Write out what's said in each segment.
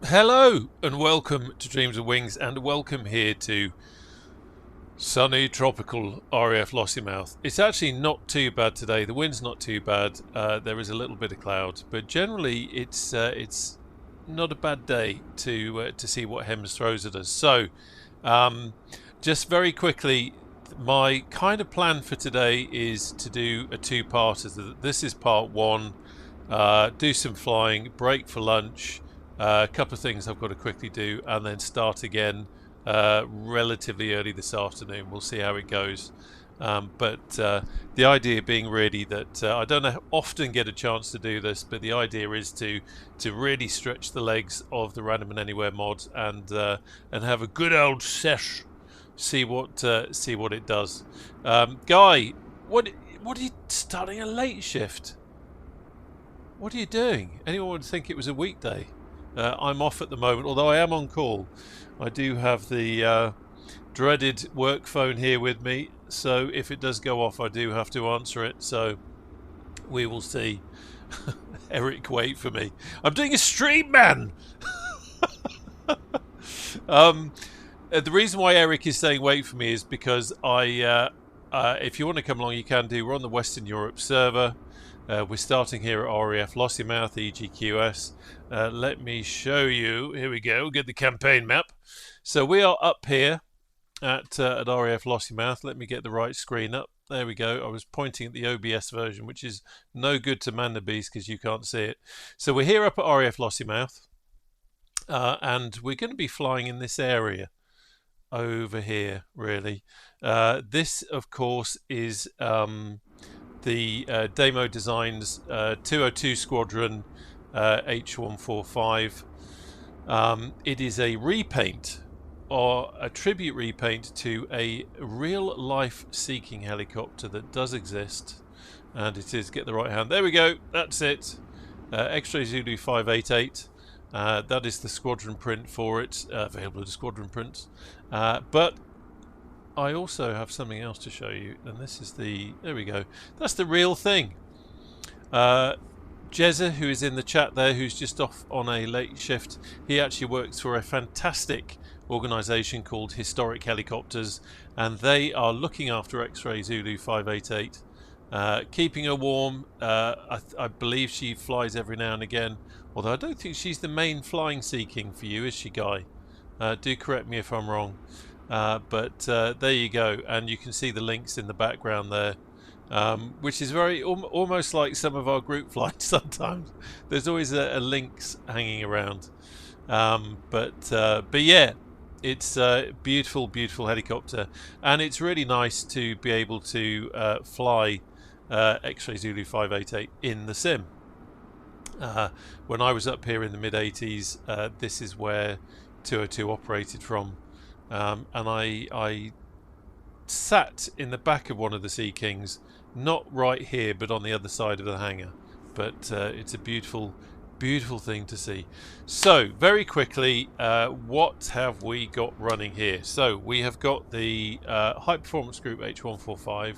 Hello and welcome to Dreams of Wings, and welcome here to sunny tropical RAF Lossiemouth. It's actually not too bad today. The wind's not too bad. There is a little bit of cloud, but generally it's not a bad day to see what HEMS throws at us. So just very quickly, my kind of plan for today is to do a two-parter. This is part one. Do some flying, break for lunch. A couple of things I've got to quickly do, and then start again relatively early this afternoon. We'll see how it goes. But the idea being really that I don't often get a chance to do this, but the idea is to really stretch the legs of the Random and Anywhere mod and have a good old sesh. See what it does. Guy, what are you starting a late shift? What are you doing? Anyone would think it was a weekday. I'm off at the moment, although I am on call. I do have the dreaded work phone here with me, so if it does go off, I do have to answer it. So we will see. Eric, wait for me. I'm doing a stream, man. The reason why Eric is saying wait for me is because if you want to come along, you can do. We're on the Western Europe server. We're starting here at RAF Lossiemouth, EGQS. Let me show you. Here we go. Get the campaign map. So we are up here at RAF Lossiemouth. Let me get the right screen up. There we go. I was pointing at the OBS version, which is no good to Man the Beast because you can't see it. So we're here up at RAF Lossiemouth, and we're going to be flying in this area over here, really. This, of course, is the Demo Designs 202 Squadron H145. It is a repaint, or a tribute repaint to a real-life seeking helicopter that does exist, and it is, get the right hand, there we go, that's it, X-Ray Zulu 588. That is the squadron print for it, available at Squadron Prints. But I also have something else to show you, and this is the, there we go, that's the real thing. Jezza, who is in the chat there, who's just off on a late shift, he actually works for a fantastic organisation called Historic Helicopters, and they are looking after X-Ray Zulu 588, keeping her warm. I believe she flies every now and again, although I don't think she's the main flying seeking for you, is she, Guy? Do correct me if I'm wrong. But there you go, and you can see the links in the background there, which is very almost like some of our group flights. Sometimes there's always a links hanging around, but yeah, it's a beautiful helicopter, and it's really nice to be able to fly X-Ray Zulu 588 in the sim. When I was up here in the mid-80s, this is where 202 operated from. And I sat in the back of one of the Sea Kings, not right here, but on the other side of the hangar. But it's a beautiful thing to see. So, very quickly, what have we got running here? So, we have got the High Performance Group H145.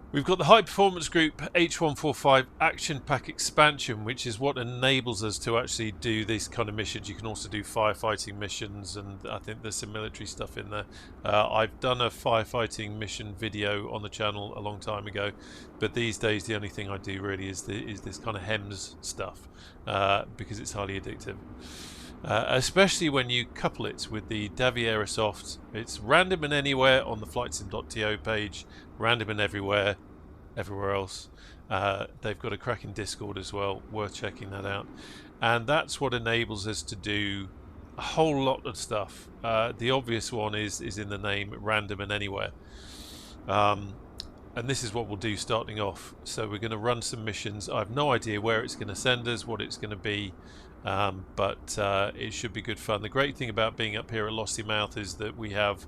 We've got the High Performance Group H145 Action Pack Expansion, which is what enables us to actually do these kind of missions. You can also do firefighting missions, and I think there's some military stuff in there. I've done a firefighting mission video on the channel a long time ago, but these days the only thing I do really is this kind of HEMS stuff, because it's highly addictive. Especially when you couple it with the Davierosoft. It's random and anywhere on the flightsim.to page, random and everywhere else. They've got a cracking Discord as well, worth checking that out. And that's what enables us to do a whole lot of stuff. The obvious one is in the name, random and anywhere. And this is what we'll do starting off. So we're going to run some missions. I have no idea where it's going to send us, what it's going to be. But it should be good fun. The great thing about being up here at Lossiemouth is that we have,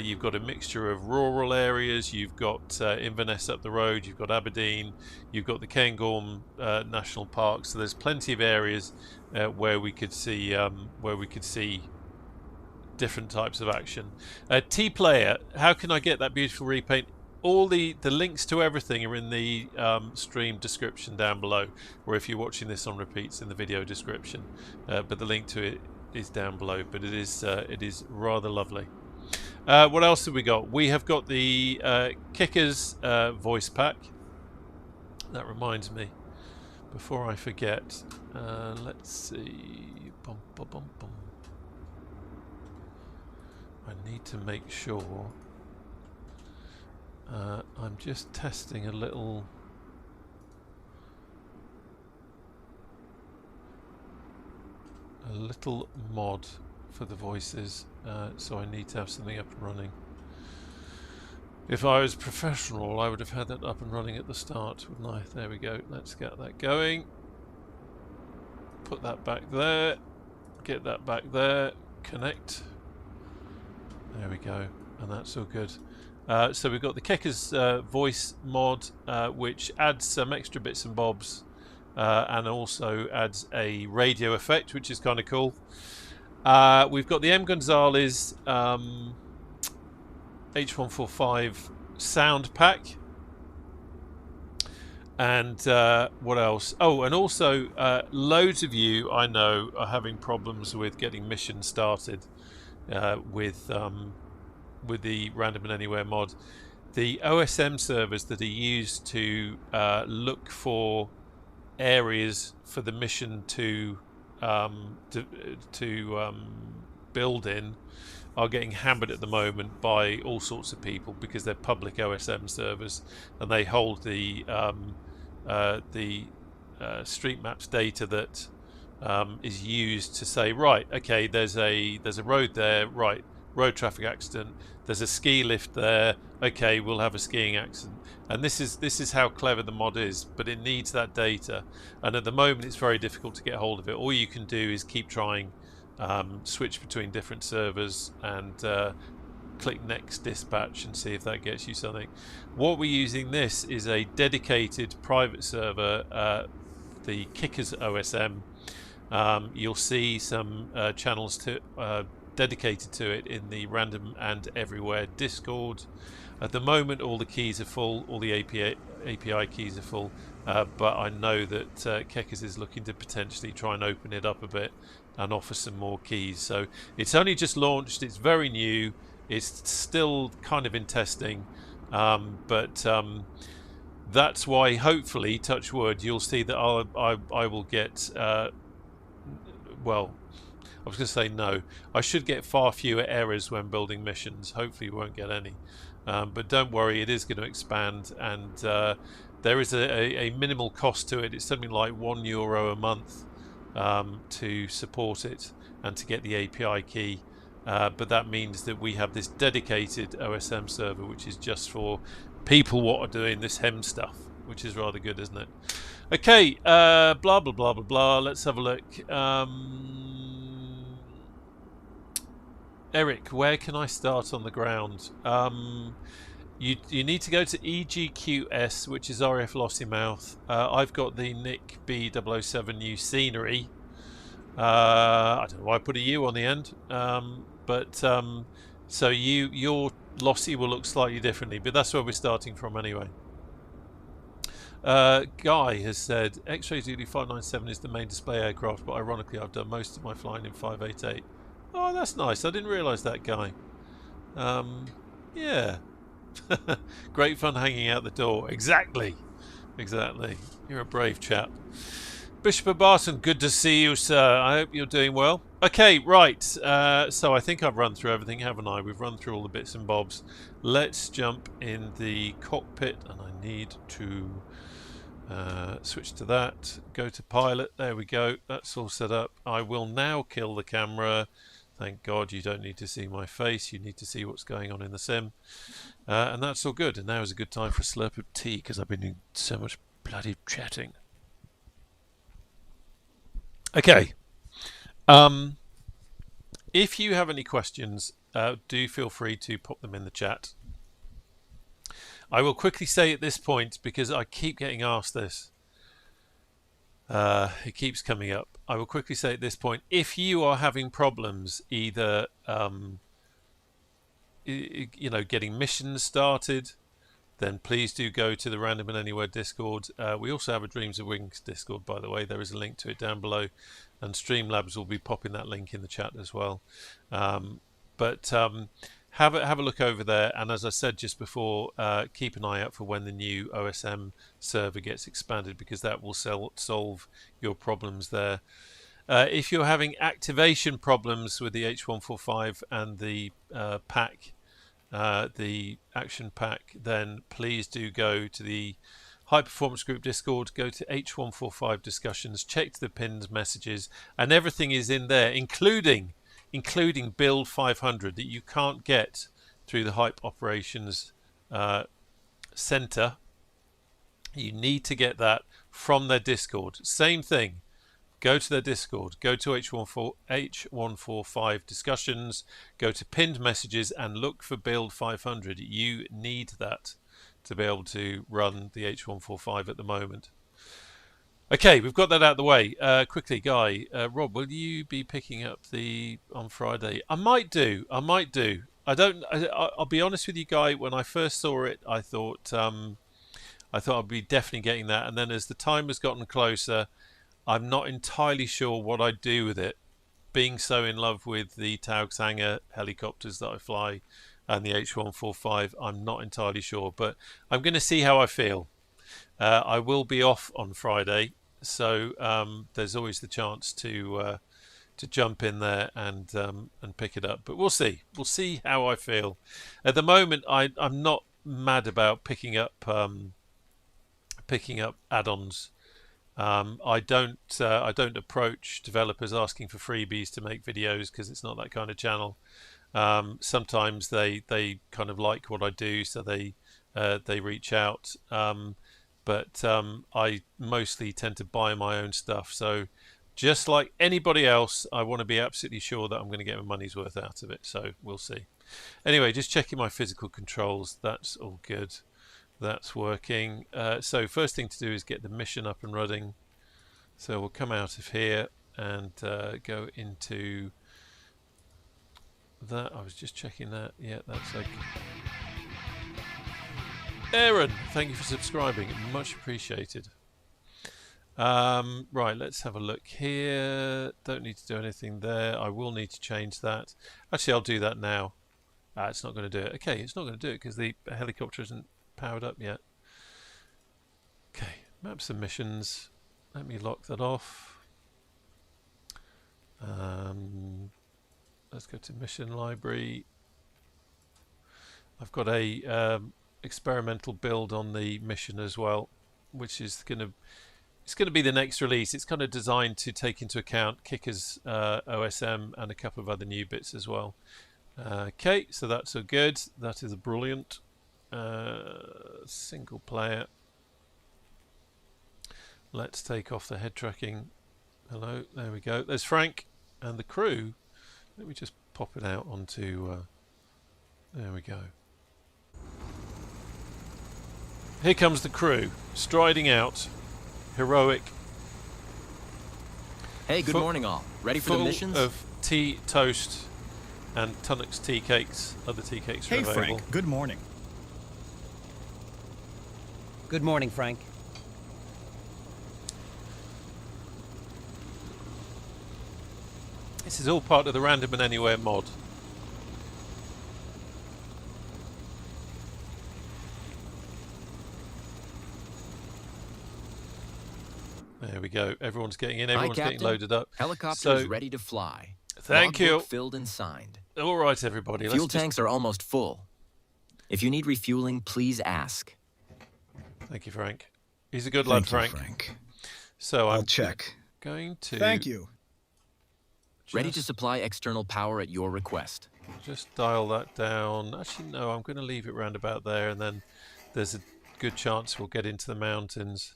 you've got a mixture of rural areas, you've got Inverness up the road, you've got Aberdeen, you've got the Cairngorm National Park, so there's plenty of areas where we could see different types of action. T-Player, how can I get that beautiful repaint? all the links to everything are in the stream description down below, or if you're watching this on repeats, in the video description. But the link to it is down below. But it is rather lovely. What else have we got? We have got the Kickers voice pack. That reminds me, before I forget, let's see. Bum, bum, bum, bum. I need to make sure. I'm just testing a little mod for the voices, so I need to have something up and running. If I was professional, I would have had that up and running at the start, wouldn't I? There we go. Let's get that going. Put that back there. Get that back there. Connect. There we go. And that's all good. So we've got the Kickers voice mod, which adds some extra bits and bobs, and also adds a radio effect, which is kind of cool. We've got the M. Gonzalez H145 sound pack. And what else? Oh, and also loads of you I know are having problems with getting missions started with the Random and Anywhere mod. The OSM servers that are used to look for areas for the mission to build in are getting hammered at the moment by all sorts of people, because they're public OSM servers and they hold the street maps data that is used to say, right, okay, there's a road there, right, road traffic accident, there's a ski lift there, okay, we'll have a skiing accident. And this is how clever the mod is, but it needs that data, and at the moment it's very difficult to get hold of it. All you can do is keep trying, switch between different servers and click next dispatch and see if that gets you something. What we're using this is a dedicated private server, the Kickers OSM. You'll see some channels dedicated to it in the Random and Everywhere Discord. At the moment all the keys are full, all the API keys are full, but I know that Kickers is looking to potentially try and open it up a bit and offer some more keys. So it's only just launched, it's very new, it's still kind of in testing, but that's why hopefully, touch wood, you'll see that I will get, well, I was going to say no, I should get far fewer errors when building missions. Hopefully we won't get any, but don't worry, it is going to expand, and there is a minimal cost to it. It's something like €1 a month to support it and to get the API key, but that means that we have this dedicated OSM server which is just for people what are doing this HEMS stuff, which is rather good, isn't it? Okay, blah blah blah blah blah. Let's have a look. Eric, where can I start on the ground? You need to go to EGQS, which is RAF Lossiemouth. I've got the Nick B007U scenery. I don't know why I put a U on the end, but so your Lossie will look slightly differently, but that's where we're starting from anyway. Guy has said X-Ray Zulu 597 is the main display aircraft, but ironically I've done most of my flying in 588. Oh, that's nice. I didn't realise that, Guy. Yeah. Great fun hanging out the door. Exactly. Exactly. You're a brave chap. Bishop of Barton, good to see you, sir. I hope you're doing well. Okay, right. So I think I've run through everything, haven't I? We've run through all the bits and bobs. Let's jump in the cockpit, and I need to switch to that. Go to pilot. There we go. That's all set up. I will now kill the camera. Thank God you don't need to see my face. You need to see what's going on in the sim. And that's all good. And now is a good time for a slurp of tea, because I've been doing so much bloody chatting. Okay. If you have any questions, do feel free to pop them in the chat. I will quickly say at this point, because I keep getting asked this, it keeps coming up. I will quickly say at this point, if you are having problems either you know, getting missions started, then please do go to the Random and Anywhere Discord. We also have a Dreams of Wings Discord, by the way. There is a link to it down below, and Streamlabs will be popping that link in the chat as well. Have a look over there, and as I said just before, keep an eye out for when the new OSM server gets expanded, because that will solve your problems there. If you're having activation problems with the H145 and the pack, the action pack, then please do go to the High Performance Group Discord, go to H145 discussions, check the pinned messages, and everything is in there, including build 500 that you can't get through the Hype Operations Center. You need to get that from their Discord. Same thing. Go to their Discord, go to H145 discussions, go to pinned messages and look for build 500. You need that to be able to run the H145 at the moment. Okay, we've got that out of the way. Quickly, Guy, Rob, will you be picking up on Friday? I might do. I'll be honest with you, Guy. When I first saw it, I thought I'd be definitely getting that, and then as the time has gotten closer, I'm not entirely sure what I'd do with it. Being so in love with the Taugsanger helicopters that I fly and the H145, I'm not entirely sure, but I'm going to see how I feel. I will be off on Friday, so there's always the chance to jump in there and pick it up. But we'll see. We'll see how I feel. At the moment, I'm not mad about picking up add-ons. I don't approach developers asking for freebies to make videos, because it's not that kind of channel. Sometimes they kind of like what I do, so they reach out. But I mostly tend to buy my own stuff. So just like anybody else, I want to be absolutely sure that I'm going to get my money's worth out of it. So we'll see. Anyway, just checking my physical controls. That's all good. That's working. So first thing to do is get the mission up and running. So we'll come out of here and go into that. I was just checking that. Yeah, that's okay. Aaron, thank you for subscribing. Much appreciated. Right, let's have a look here. Don't need to do anything there. I will need to change that. Actually, I'll do that now. It's not going to do it. Okay, it's not going to do it because the helicopter isn't powered up yet. Okay, map submissions. Let me lock that off. Let's go to mission library. I've got a experimental build on the mission as well, which is going to be the next release. It's kind of designed to take into account Kicker's OSM and a couple of other new bits as well. Okay, so that's all good. That is brilliant. Single player. Let's take off the head tracking. Hello, there we go. There's Frank and the crew. Let me just pop it out onto there we go. Here comes the crew, striding out, heroic. Hey, good morning all. Ready for the missions? Full of tea, toast, and Tunnock's tea cakes. Other tea cakes are available. Hey Frank, good morning. Good morning, Frank. This is all part of the Random and Anywhere mod. There we go. Everyone's getting in. Everyone's getting loaded up. Helicopter's ready to fly. Thank you. Filled and signed. All right, everybody. Fuel tanks are almost full. If you need refueling, please ask. Thank you, Frank. He's a good lad, Frank. So I'll check. Going to. Thank you. Ready to supply external power at your request. Just dial that down. Actually, no, I'm going to leave it round about there, and then there's a good chance we'll get into the mountains.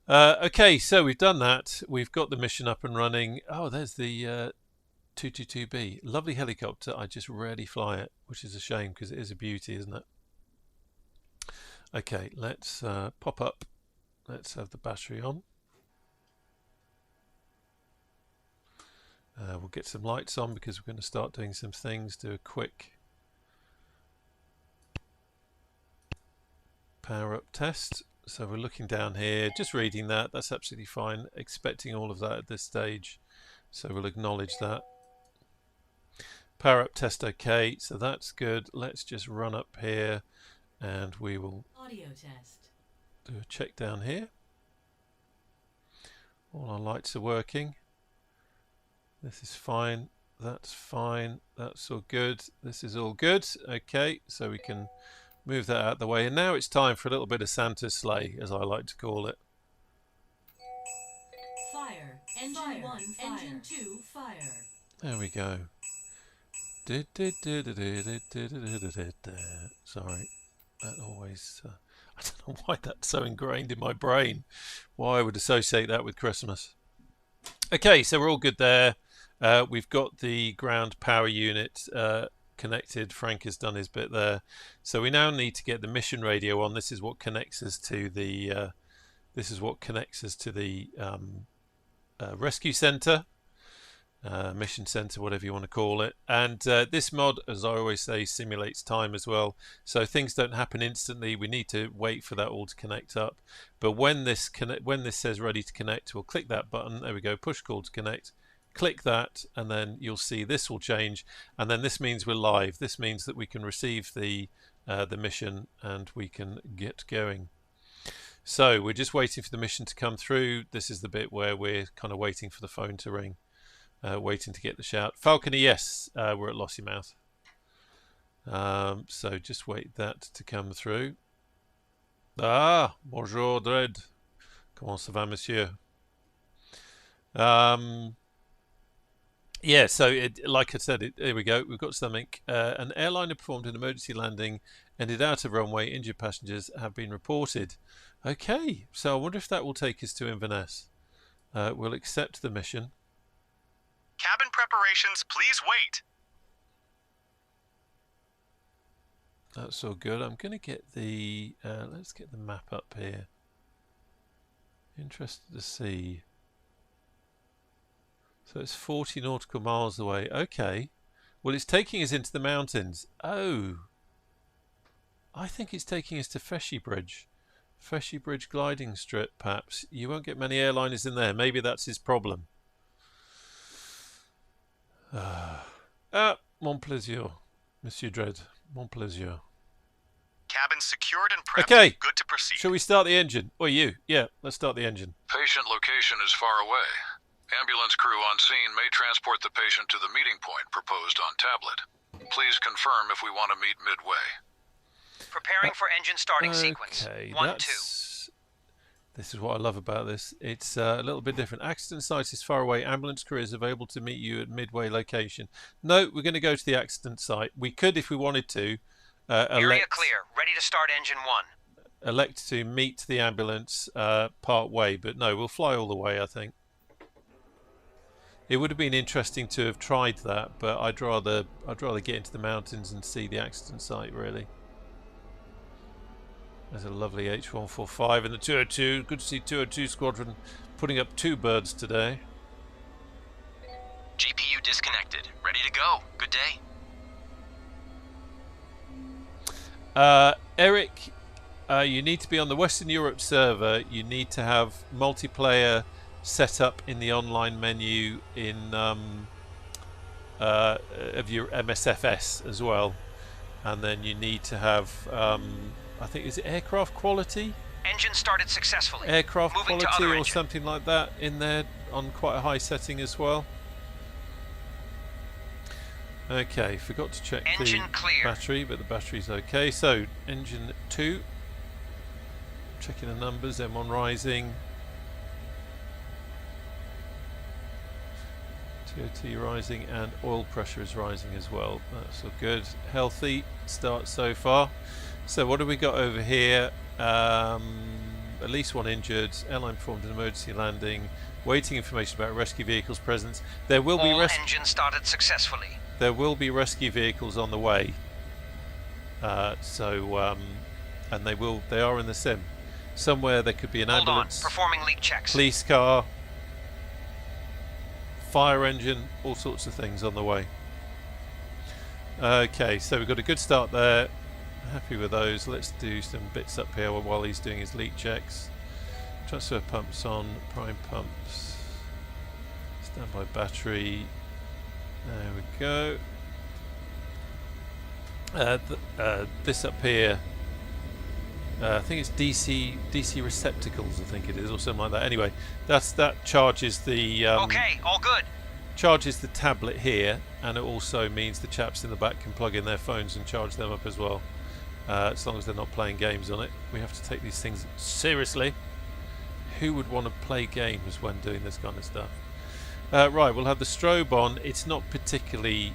Okay, so we've done that. We've got the mission up and running. Oh, there's the 222B. Lovely helicopter. I just rarely fly it, which is a shame because it is a beauty, isn't it? Okay, let's pop up. Let's have the battery on. We'll get some lights on because we're going to start doing some things. Do a quick Power up test. So we're looking down here, just reading that. That's absolutely fine. Expecting all of that at this stage. So we'll acknowledge that. Power up test okay. So that's good. Let's just run up here and we will audio test. Do a check down here. All our lights are working. This is fine. That's fine. That's all good. This is all good. Okay, so we can move that out of the way. And now it's time for a little bit of Santa's sleigh, as I like to call it. Fire. Engine 1, fire. Engine 2, fire. There we go. Sorry. That always... I don't know why that's so ingrained in my brain. Why I would associate that with Christmas. Okay, so we're all good there. We've got the ground power unit connected. Frank has done his bit there. So we now need to get the mission radio on. This is what connects us to the rescue center, mission center, whatever you want to call it. And this mod, as I always say, simulates time as well. So things don't happen instantly. We need to wait for that all to connect up. But when this says ready to connect, we'll click that button. There we go. Push call to connect. Click that, and then you'll see this will change. And then this means we're live. This means that we can receive the mission and we can get going. So we're just waiting for the mission to come through. This is the bit where we're kind of waiting for the phone to ring. Waiting to get the shout. Falconer, yes, we're at Lossiemouth. So just wait that to come through. Ah, bonjour, Dredd. Comment ça va, monsieur? Yeah, so like I said, here we go. We've got something. An airliner performed an emergency landing, ended out of runway. Injured passengers have been reported. Okay, so I wonder if that will take us to Inverness. We'll accept the mission. Cabin preparations, please wait. That's all good. I'm going to get the... let's get the map up here. Interested to see. So it's 40 nautical miles away. Okay. Well, it's taking us into the mountains. Oh. I think it's taking us to Feshy Bridge. Feshy Bridge gliding strip, perhaps. You won't get many airliners in there. Maybe that's his problem. Mon plaisir, Monsieur Dredd. Mon plaisir. Cabin secured and prepped. Okay. Good to proceed. Shall we start the engine? Or you? Yeah, let's start the engine. Patient location is far away. Ambulance crew on scene may transport the patient to the meeting point proposed on tablet. Please confirm if we want to meet midway. Preparing for engine starting sequence. 1, 2. This is what I love about this. It's a little bit different. Accident site is far away. Ambulance crew is available to meet you at midway location. No, we're going to go to the accident site. We could, if we wanted to, Area clear. Ready to start engine 1. Elect to meet the ambulance part way, but no, we'll fly all the way, I think. It would have been interesting to have tried that, but I'd rather get into the mountains and see the accident site, really. There's a lovely H145 in the 202. Good to see 202 Squadron putting up 2 birds today. GPU disconnected. Ready to go. Good day. Eric, you need to be on the Western Europe server. You need to have multiplayer set up in the online menu in of your MSFS as well, and then you need to have I think, is it aircraft quality? Engine started successfully. Aircraft Moving quality to or engine. something like that in there on quite a high setting as well. Okay, forgot to check Engine the clear. battery, but the battery's okay. So engine 2, checking the numbers, M1 rising, TOT rising, and oil pressure is rising as well. That's all good. Healthy start so far. So what have we got over here? At least 1 injured. Airline performed an emergency landing. Waiting information about rescue vehicles' presence. There will be engine started successfully. There will be rescue vehicles on the way. And they are in the sim. Somewhere there could be an ambulance, Performing leak checks. police car, fire engine, all sorts of things on the way. Okay, so we've got a good start there. happy with those. Let's do some bits up here while he's doing his leak checks. Transfer pumps on, prime pumps, standby battery. There we go. This up here, I think it's DC receptacles. I think it is, or something like that. Anyway, that charges the. Okay, all good. Charges the tablet here, and it also means the chaps in the back can plug in their phones and charge them up as well, as long as they're not playing games on it. We have to take these things seriously. Who would want to play games when doing this kind of stuff? Right, we'll have the strobe on. It's not particularly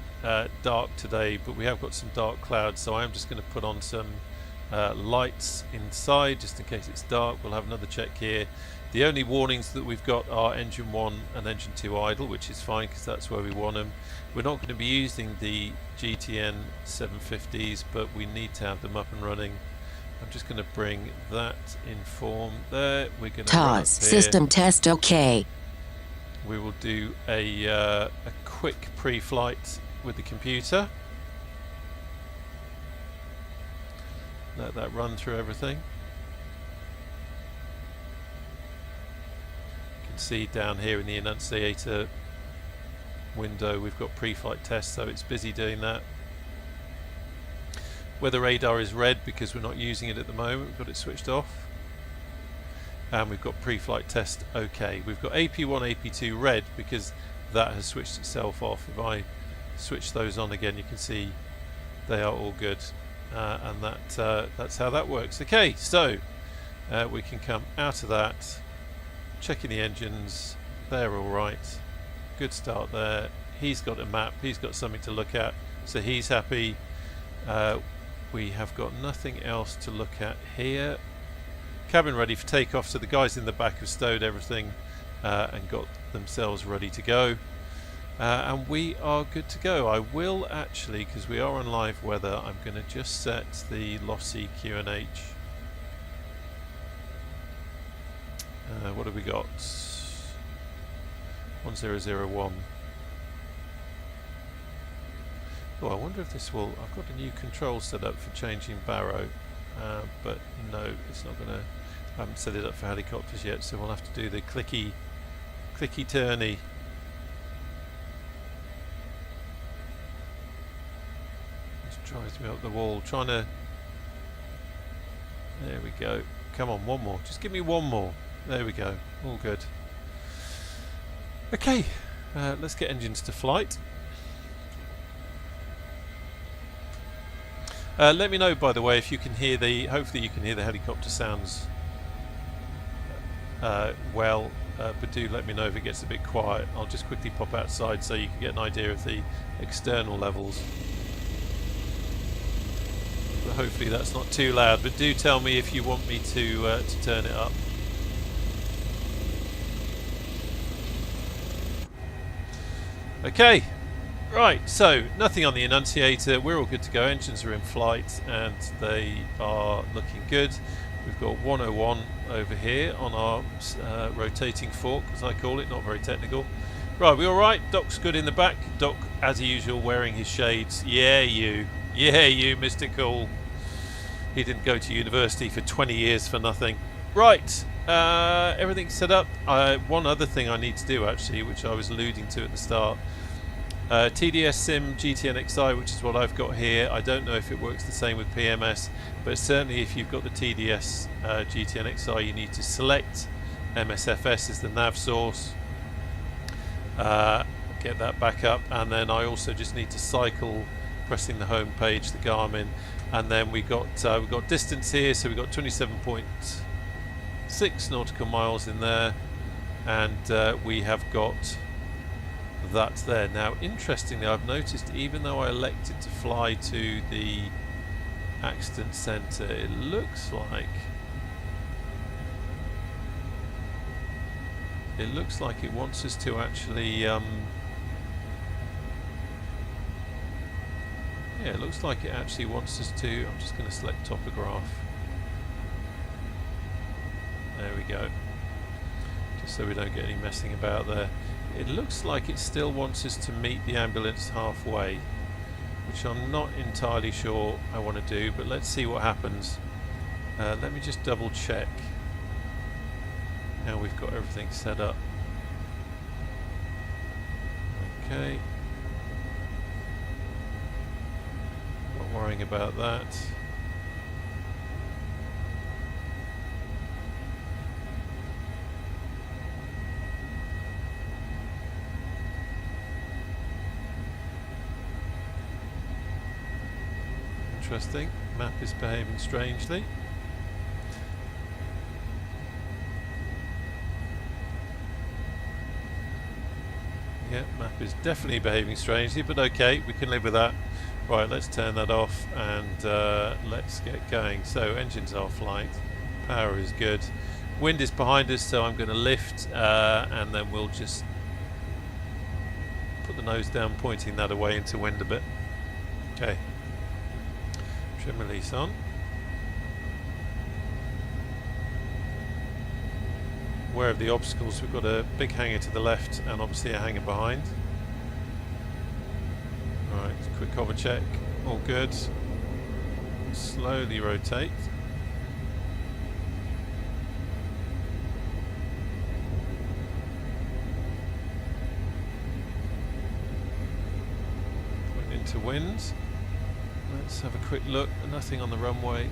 dark today, but we have got some dark clouds, so I am just going to put on some lights inside just in case it's dark. We'll have another check here. The only warnings that we've got are engine 1 and engine 2 idle, which is fine because that's where we want them. We're not going to be using the GTN 750s, but we need to have them up and running. I'm just going to bring that in form there. We're going to run up here. System test OK. We will do a quick pre-flight with the computer. Let that run through everything. See down here in the annunciator window we've got pre-flight test, so it's busy doing that. Weather radar is red because we're not using it at the moment. We've got it switched off, and we've got pre-flight test OK. We've got AP1, AP2 red because that has switched itself off. If I switch those on again, you can see they are all good, and that's how that works. Okay, so we can come out of that. Checking the engines, they're all right. Good start there. He's got a map, he's got something to look at, so he's happy. We have got nothing else to look at here. Cabin ready for takeoff, so the guys in the back have stowed everything and got themselves ready to go. And we are good to go. I will actually, because we are on live weather, I'm going to just set the Lossie QNH. What have we got? 1001. Oh, I wonder if this will. I've got a new control set up for changing Barrow, but no, it's not going to. I haven't set it up for helicopters yet, so we'll have to do the clicky turny. Just drives me up the wall, trying to. There we go. Come on, one more. Just give me one more. There we go. All good. Okay, let's get engines to flight. Let me know, by the way, if you can hear the. Hopefully, you can hear the helicopter sounds well. But do let me know if it gets a bit quiet. I'll just quickly pop outside so you can get an idea of the external levels. But hopefully, that's not too loud. But do tell me if you want me to turn it up. Okay, right, so nothing on the annunciator, we're all good to go, engines are in flight and they are looking good. We've got 101 over here on our rotating fork, as I call it, not very technical. Right, we alright? Doc's good in the back. Doc, as usual, wearing his shades. Yeah, you, Mr. Cool. He didn't go to university for 20 years for nothing. Right. Everything's set up. One other thing I need to do actually, which I was alluding to at the start, TDS Sim GTN XI, which is what I've got here. I don't know if it works the same with PMS, but certainly if you've got the TDS GTN XI, you need to select MSFS as the nav source, get that back up, and then I also just need to cycle pressing the home page, the Garmin, and then we've got distance here, so we've got 27.6 nautical miles in there, and we have got that there. Now interestingly, I've noticed even though I elected to fly to the accident centre, it looks like it wants us to actually yeah, it looks like it actually wants us to. I'm just going to select topograph. There we go. Just so we don't get any messing about there. It looks like it still wants us to meet the ambulance halfway. which I'm not entirely sure I want to do, but let's see what happens. Let me just double check how we've got everything set up. Okay. Not worrying about that. Interesting. Map is behaving strangely. Yeah, map is definitely behaving strangely, but okay, we can live with that. Right, let's turn that off and let's get going. So, engines are flight, power is good. Wind is behind us, so I'm going to lift and then we'll just put the nose down, pointing that away into wind a bit. Okay. Trim release on. Aware of the obstacles, we've got a big hangar to the left and obviously a hangar behind. Alright, quick hover check, all good. Slowly rotate. Point into wind. Let's have a quick look. Nothing on the runway.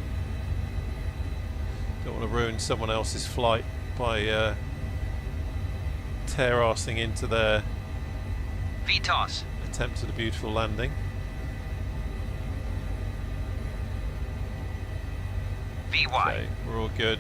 Don't want to ruin someone else's flight by tear-arsing into their VTOS. attempt at a beautiful landing. VY. Okay, we're all good.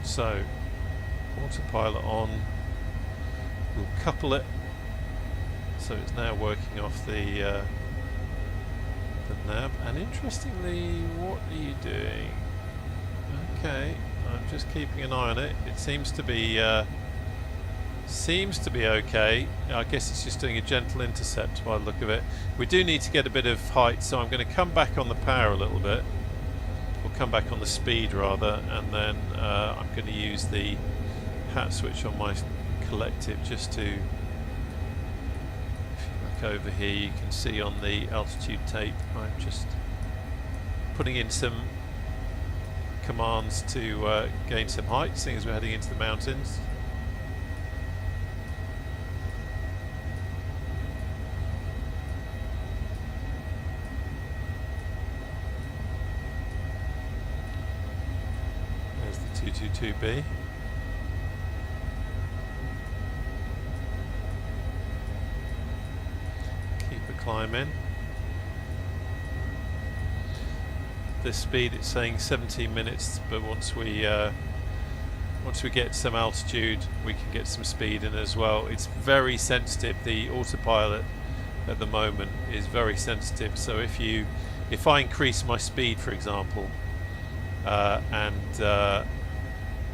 So, autopilot on, we'll couple it, so it's now working off the nav, and interestingly, what are you doing? Okay, I'm just keeping an eye on it. It seems to be okay. I guess it's just doing a gentle intercept by the look of it. We do need to get a bit of height, so I'm going to come back on the power a little bit. We'll come back on the speed rather, and then I'm going to use the hat switch on my collective just to, if you look over here, you can see on the altitude tape I'm just putting in some commands to gain some height, seeing as we're heading into the mountains. There's the 222B. Keep a climb in. This speed, it's saying 17 minutes, but once we get some altitude, we can get some speed in as well. It's very sensitive. The autopilot at the moment is very sensitive. So if I increase my speed, for example, and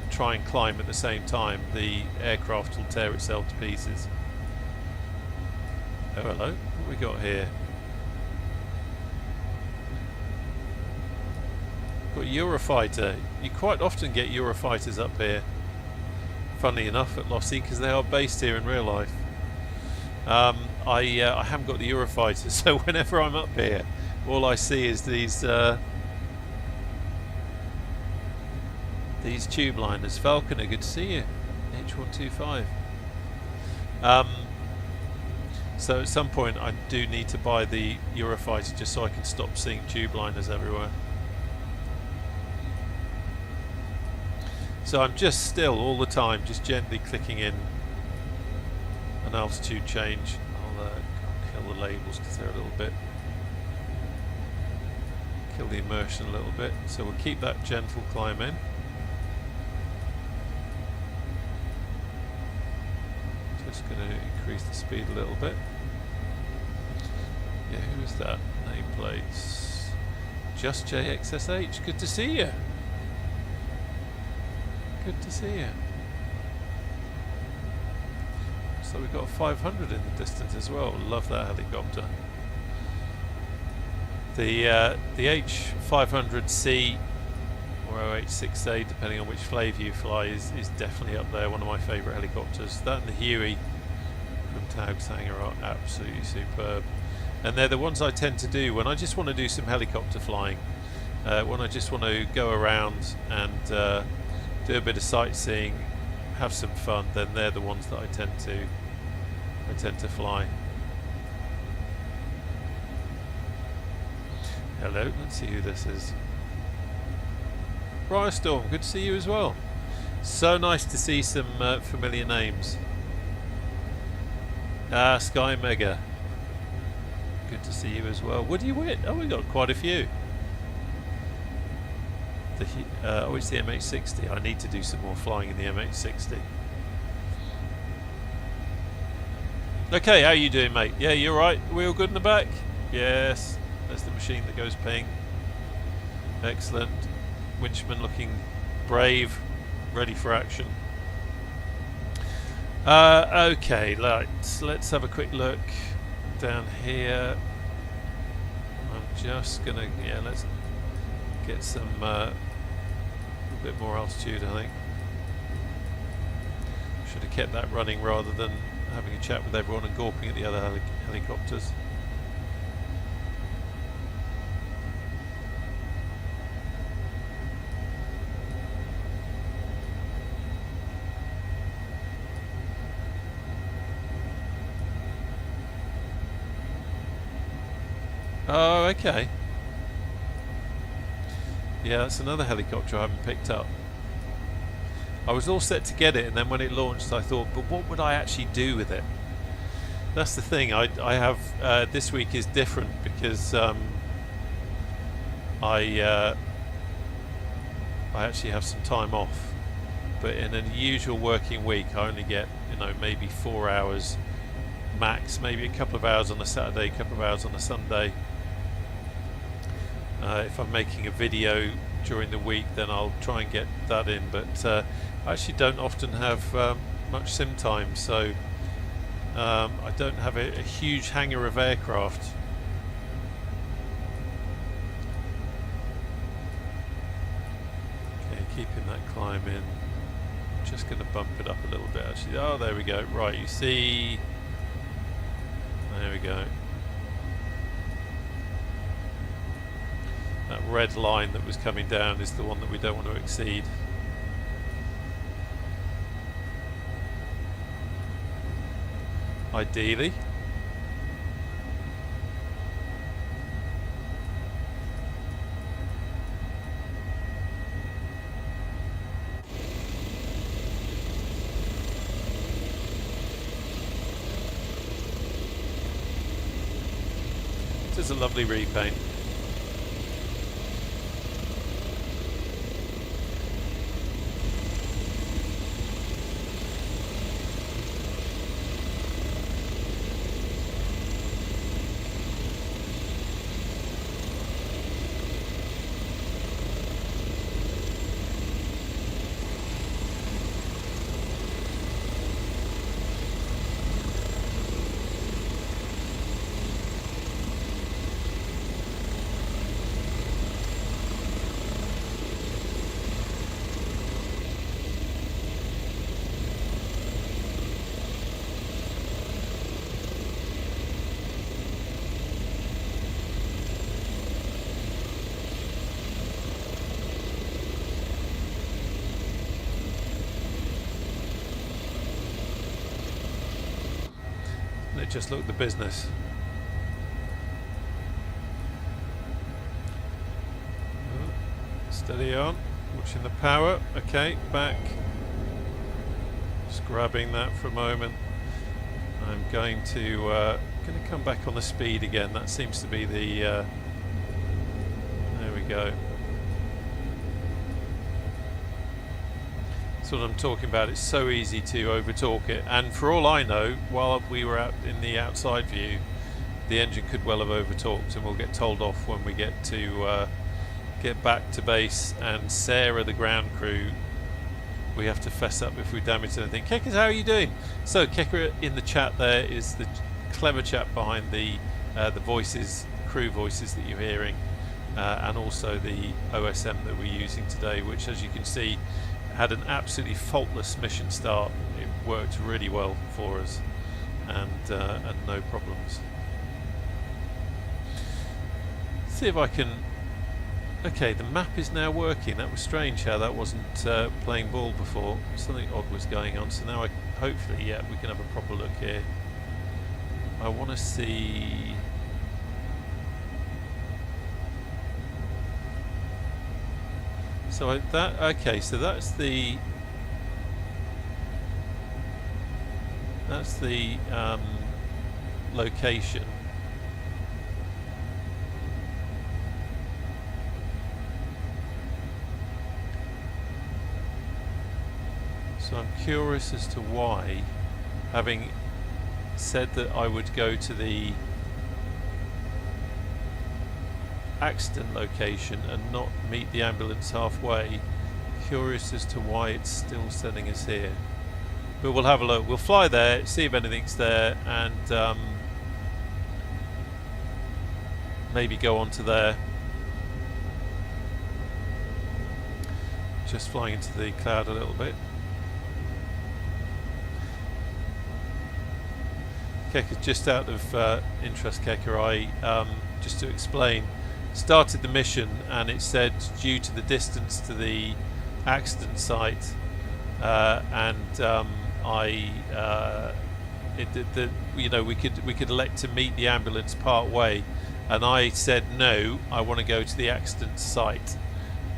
try and climb at the same time, the aircraft will tear itself to pieces. Oh, hello. What we got here? Got Eurofighter. You quite often get Eurofighters up here, funnily enough, at Lossie, because they are based here in real life. I haven't got the Eurofighter, so whenever I'm up here, all I see is these tube liners. Falconer, good to see you. H145. So at some point I do need to buy the Eurofighter just so I can stop seeing tube liners everywhere. So I'm just still all the time just gently clicking in an altitude change. I'll kill the labels because they're a little bit kill the immersion a little bit. So we'll keep that gentle climb in. Just going to increase the speed a little bit. Yeah, who is that? Nameplates. Just JXSH. Good to see you. Good to see you. So we've got a 500 in the distance as well. Love that helicopter. The H500C or OH6A, depending on which flavour you fly, is definitely up there. One of my favourite helicopters. That and the Huey from Taug's hangar are absolutely superb. And they're the ones I tend to do when I just want to do some helicopter flying. When I just want to go around and do a bit of sightseeing, have some fun, then they're the ones that I tend to fly. Hello, let's see who this is. Storm, good to see you as well. So nice to see some familiar names. Sky Mega, good to see you as well. What do you win? Oh, we got quite a few. Oh, it's the MH60. I need to do some more flying in the MH60. Okay, how you doing, mate? Yeah, you're right. We all good in the back? Yes. There's the machine that goes ping. Excellent. Winchman looking brave, ready for action. Okay, let's have a quick look down here. I'm just gonna, yeah, let's get some a bit more altitude, I think. Should have kept that running rather than having a chat with everyone and gawping at the other helicopters. Oh, okay. Yeah, that's another helicopter I haven't picked up. I was all set to get it, and then when it launched I thought, but what would I actually do with it? That's the thing. I have this week is different because I actually have some time off, but in a usual working week I only get, you know, maybe 4 hours max, maybe a couple of hours on a Saturday, a couple of hours on a Sunday. If I'm making a video during the week, then I'll try and get that in, but I actually don't often have much sim time, so I don't have a huge hangar of aircraft. Okay, keeping that climb in. I'm just going to bump it up a little bit actually. Oh, there we go. Right, you see, there we go. That red line that was coming down is the one that we don't want to exceed. Ideally. It is a lovely repaint. Just look at the business. Steady on, watching the power. Okay, back. Just grabbing that for a moment. I'm going to come back on the speed again. That seems to be the. There go. That's what I'm talking about. It's so easy to overtalk it, and for all I know, while we were out in the outside view, the engine could well have overtalked, and we'll get told off when we get to get back to base. And Sarah, the ground crew, we have to fess up if we damage anything. Keckers, how are you doing? So Kecker in the chat there is the clever chap behind the voices, crew voices that you're hearing, and also the OSM that we're using today, which, as you can see, had an absolutely faultless mission start. It worked really well for us, and no problems. See if I can. Okay, the map is now working. That was strange how that wasn't playing ball before. Something odd was going on. So now, hopefully, yeah, we can have a proper look here. I want to see. So that, okay, so that's the location. So I'm curious as to why, having said that I would go to the accident location and not meet the ambulance halfway, curious as to why it's still sending us here. But we'll have a look. We'll fly there, see if anything's there, and maybe go on to there. Just flying into the cloud a little bit. Kecker, just out of interest, Kecker, I just to explain, started the mission and it said due to the distance to the accident site, you know, we could elect to meet the ambulance part way, and I said no, I want to go to the accident site.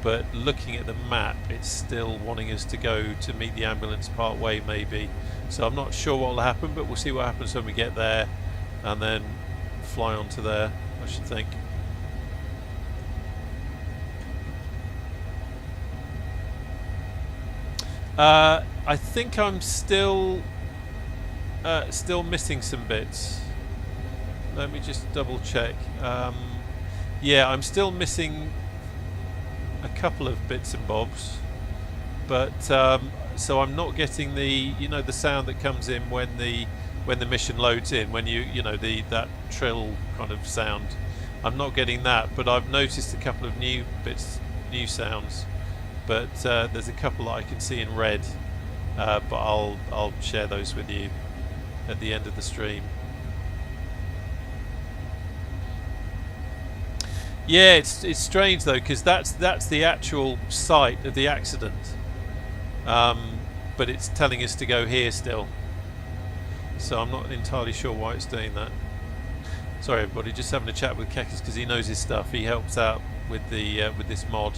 But looking at the map, it's still wanting us to go to meet the ambulance part way, maybe. So I'm not sure what will happen, but we'll see what happens when we get there, and then fly on to there, I should think. I think I'm still missing some bits. Let me just double check. Yeah, I'm still missing a couple of bits and bobs, but so I'm not getting the, you know, the sound that comes in when the mission loads in, when you know, that trill kind of sound. I'm not getting that, but I've noticed a couple of new bits, new sounds. But there's a couple that I can see in red, but I'll share those with you at the end of the stream. Yeah, it's strange though, because that's the actual site of the accident, but it's telling us to go here still. So I'm not entirely sure why it's doing that. Sorry everybody, just having a chat with Keckers because he knows his stuff. He helps out with the with this mod,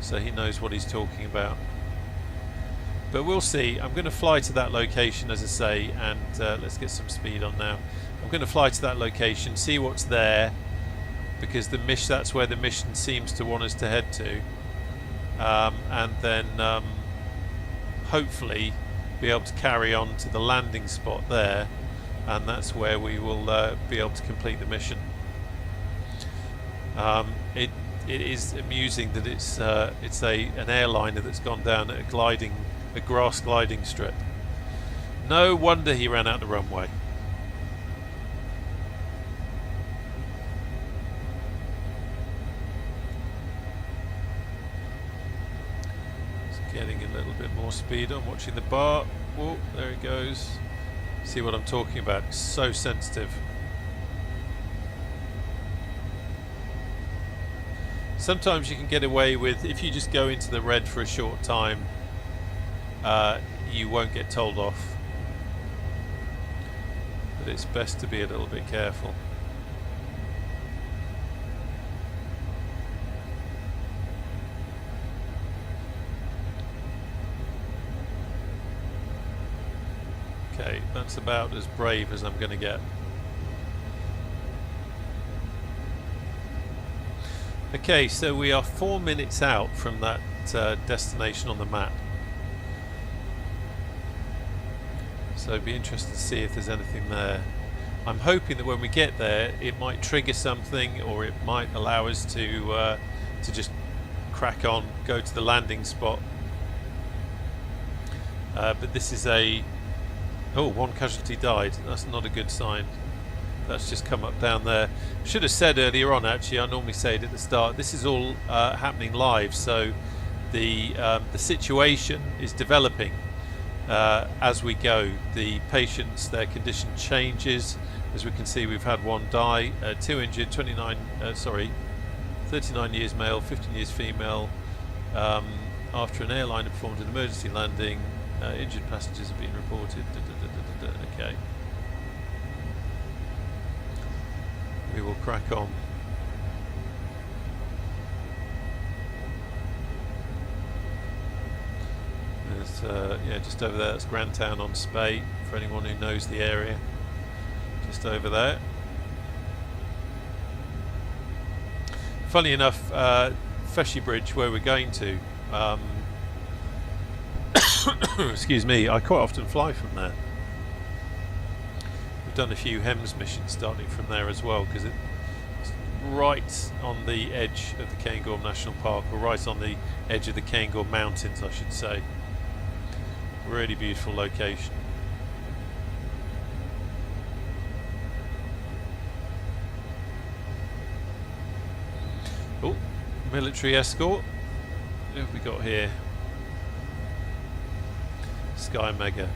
so he knows what he's talking about. But we'll see. I'm going to fly to that location, as I say, and let's get some speed on now. I'm going to fly to that location, see what's there, because that's where the mission seems to want us to head to, and then hopefully be able to carry on to the landing spot there, and that's where we will be able to complete the mission. It is amusing that it's an airliner that's gone down at a grass gliding strip. No wonder he ran out the runway. Getting a little bit more speed on, watching the bar. Oh, there it goes. See what I'm talking about? It's so sensitive. Sometimes you can get away with, if you just go into the red for a short time, you won't get told off. But it's best to be a little bit careful. Okay, that's about as brave as I'm going to get. Okay, so we are 4 minutes out from that destination on the map. So it'd be interesting to see if there's anything there. I'm hoping that when we get there, it might trigger something, or it might allow us to just crack on, go to the landing spot. But this is one casualty died. That's not a good sign. That's just come up down there. Should have said earlier on, actually, I normally say it at the start, this is all happening live, so the situation is developing as we go. The patients, their condition changes. As we can see, we've had one die, 2 injured, 39 years male, 15 years female, after an airliner performed an emergency landing. Injured passengers have been reported. Okay. We will crack on. There's, yeah, just over there, that's Grantown on Spey, for anyone who knows the area. Just over there. Funny enough, Feshy Bridge, where we're going to, excuse me, I quite often fly from there. We've done a few HEMS missions starting from there as well, because it's right on the edge of the Cairngorm National Park, or right on the edge of the Cairngorm Mountains, I should say. Really beautiful location. Oh, military escort. What have we got here? Sky Mega.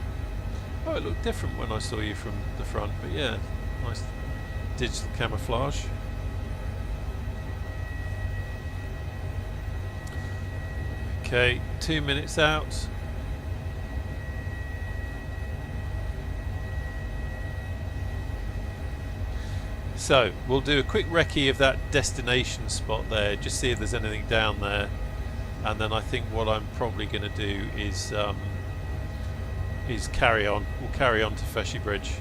Oh, it looked different when I saw you from the front, but yeah, nice digital camouflage. Okay, 2 minutes out. So we'll do a quick recce of that destination spot there, just see if there's anything down there, and then I think what I'm probably going to do is carry on. We'll carry on to Feshy Bridge.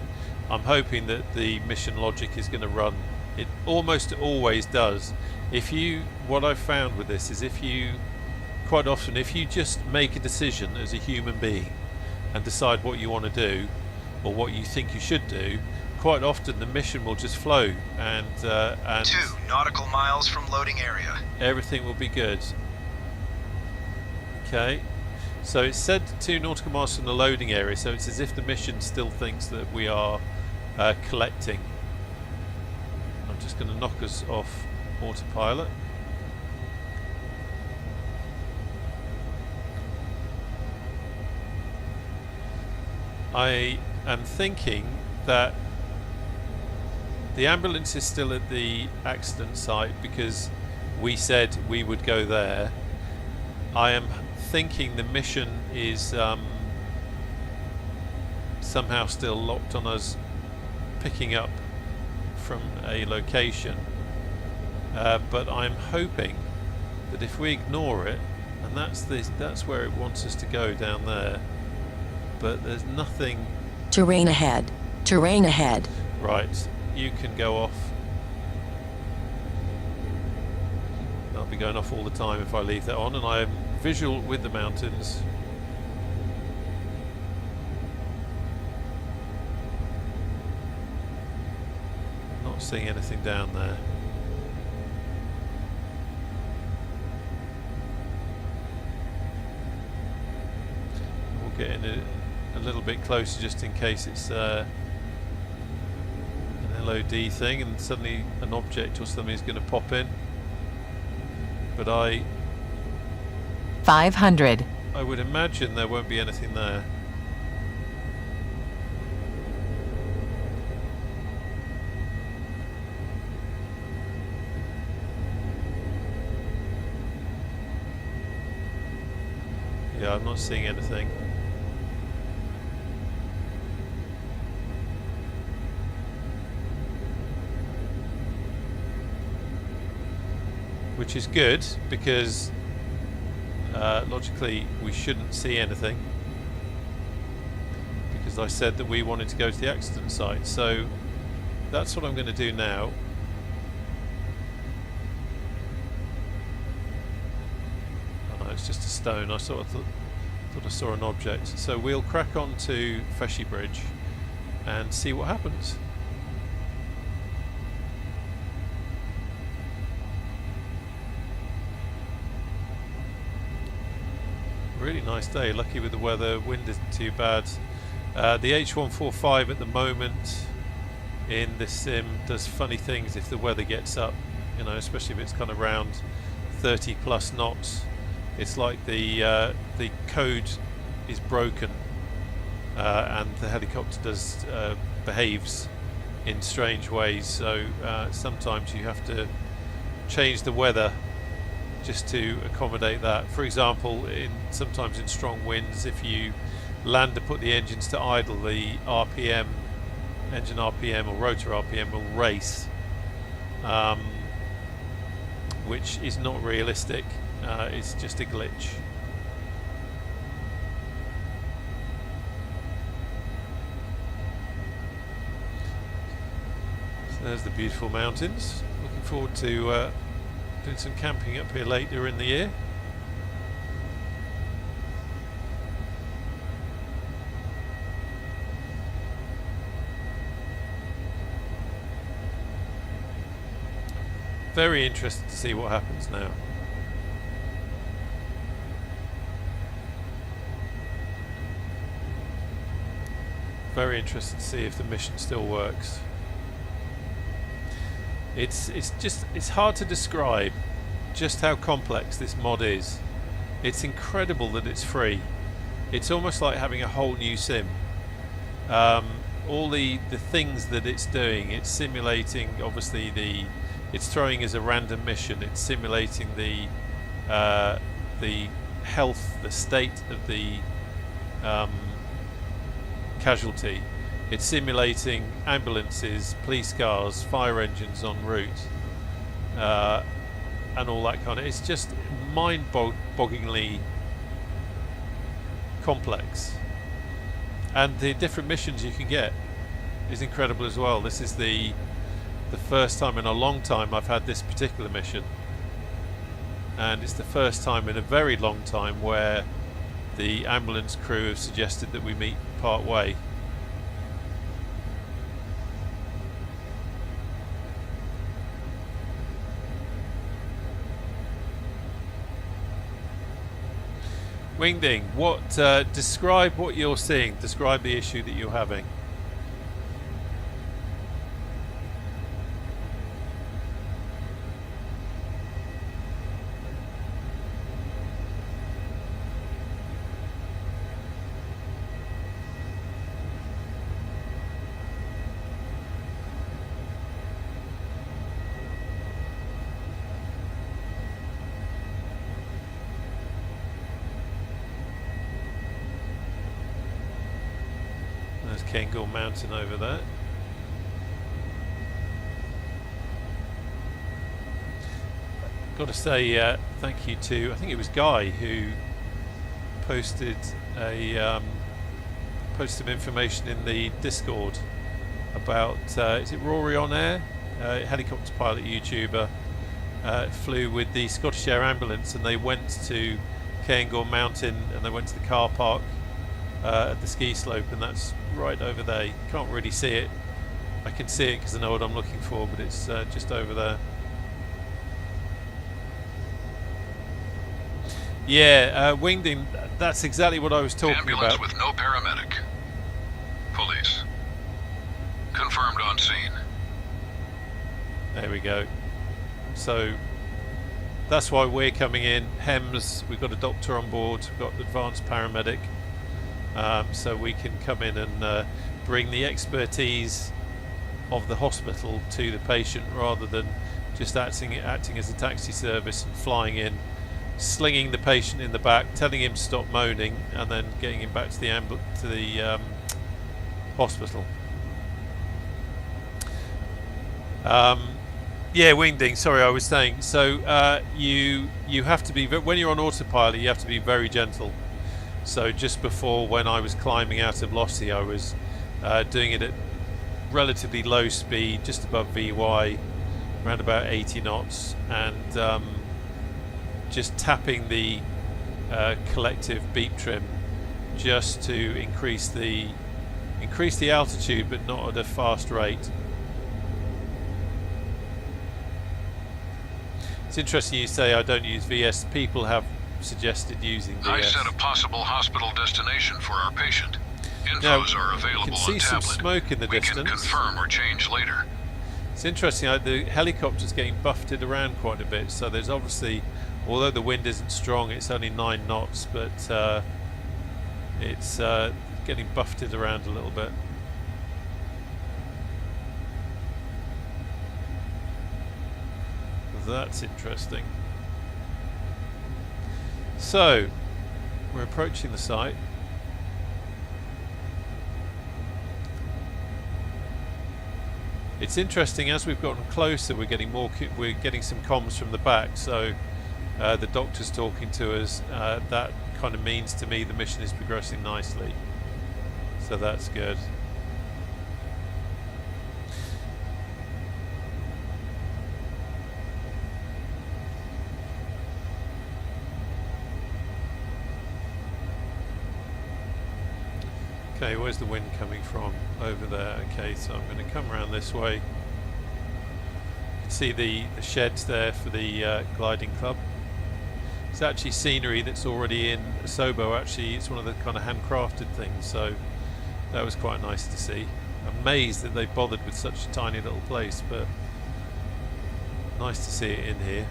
I'm hoping that the mission logic is going to run. It almost always does. What I've found with this is quite often, if you just make a decision as a human being and decide what you want to do or what you think you should do, quite often the mission will just flow and 2 nautical miles from loading area. Everything will be good. Okay, so it's said 2 nautical miles from the loading area, so it's as if the mission still thinks that we are collecting. I'm just going to knock us off autopilot. I am thinking that the ambulance is still at the accident site because we said we would go there. I am thinking the mission is somehow still locked on us picking up from a location, but I'm hoping that if we ignore it, and that's where it wants us to go, down there, but there's nothing. Terrain ahead. Terrain ahead. Right, you can go off. I'll be going off all the time if I leave that on, and I am visual with the mountains. Not seeing anything down there. We'll get in a little bit closer just in case it's an LOD thing and suddenly an object or something is going to pop in. But 500. I would imagine there won't be anything there. Yeah, I'm not seeing anything. Which is good, because logically we shouldn't see anything, because I said that we wanted to go to the accident site. So that's what I'm going to do now. it's just a stone. I sort of thought I saw an object. So we'll crack on to Feshy Bridge and see what happens. Really nice day, lucky with the weather, wind isn't too bad. The H145 at the moment in this sim does funny things if the weather gets up, you know, especially if it's kind of around 30 plus knots. It's like the code is broken and the helicopter does behaves in strange ways, so sometimes you have to change the weather just to accommodate that. For example, sometimes in strong winds, if you land to put the engines to idle, the RPM, engine RPM or rotor RPM will race, which is not realistic. It's just a glitch. So there's the beautiful mountains. Looking forward to doing some camping up here later in the year. Very interested to see what happens now. Very interested to see if the mission still works. It's hard to describe just how complex this mod is. It's incredible that it's free. It's almost like having a whole new sim. All the things that it's doing, it's simulating obviously it's throwing as a random mission, it's simulating the health, the state of the casualty. It's simulating ambulances, police cars, fire engines en route, and all that kind of. It's just mind-bogglingly complex, and the different missions you can get is incredible as well. This is the first time in a long time I've had this particular mission, and it's the first time in a very long time where the ambulance crew have suggested that we meet part way. Wingding, describe what you're seeing, describe the issue that you're having. Cairngorm Mountain over there. Got to say thank you to, I think it was Guy who posted some information in the Discord about is it Rory on Air, helicopter pilot YouTuber, flew with the Scottish Air Ambulance, and they went to Cairngorm Mountain and they went to the car park at the ski slope, and that's right over there. You can't really see it. I can see it because I know what I'm looking for, but it's just over there. Yeah, Wingding, that's exactly what I was talking Ambulance about. With no paramedic. Police. Confirmed on scene. There we go. So that's why we're coming in. HEMS, we've got a doctor on board, we've got advanced paramedic. So we can come in and bring the expertise of the hospital to the patient, rather than just acting as a taxi service and flying in, slinging the patient in the back, telling him to stop moaning, and then getting him back to the hospital. Yeah, Wingding, sorry, I was saying. So you have to be, when you're on autopilot, you have to be very gentle. So just before, when I was climbing out of Lossie, I was doing it at relatively low speed, just above VY, around about 80 knots, and just tapping the collective beep trim, just to increase the altitude, but not at a fast rate. It's interesting you say I don't use VS. People have suggested using VS. I set a possible hospital destination for our patient. Infos are available you can see on some tablet. smoke in the We distance. can confirm or change later. It's interesting, the helicopter's getting buffeted around quite a bit, so there's obviously, although the wind isn't strong, it's only 9 knots, but it's getting buffeted around a little bit. That's interesting. So, we're approaching the site. It's interesting, as we've gotten closer, we're getting some comms from the back. So the doctor's talking to us. That kind of means to me the mission is progressing nicely. So that's good. Okay, where's the wind coming from? Over there. Okay, so I'm going to come around this way. You can see the sheds there for the gliding club. It's actually scenery that's already in Sobo. Actually, it's one of the kind of handcrafted things, so that was quite nice to see. Amazed that they bothered with such a tiny little place, but nice to see it in here.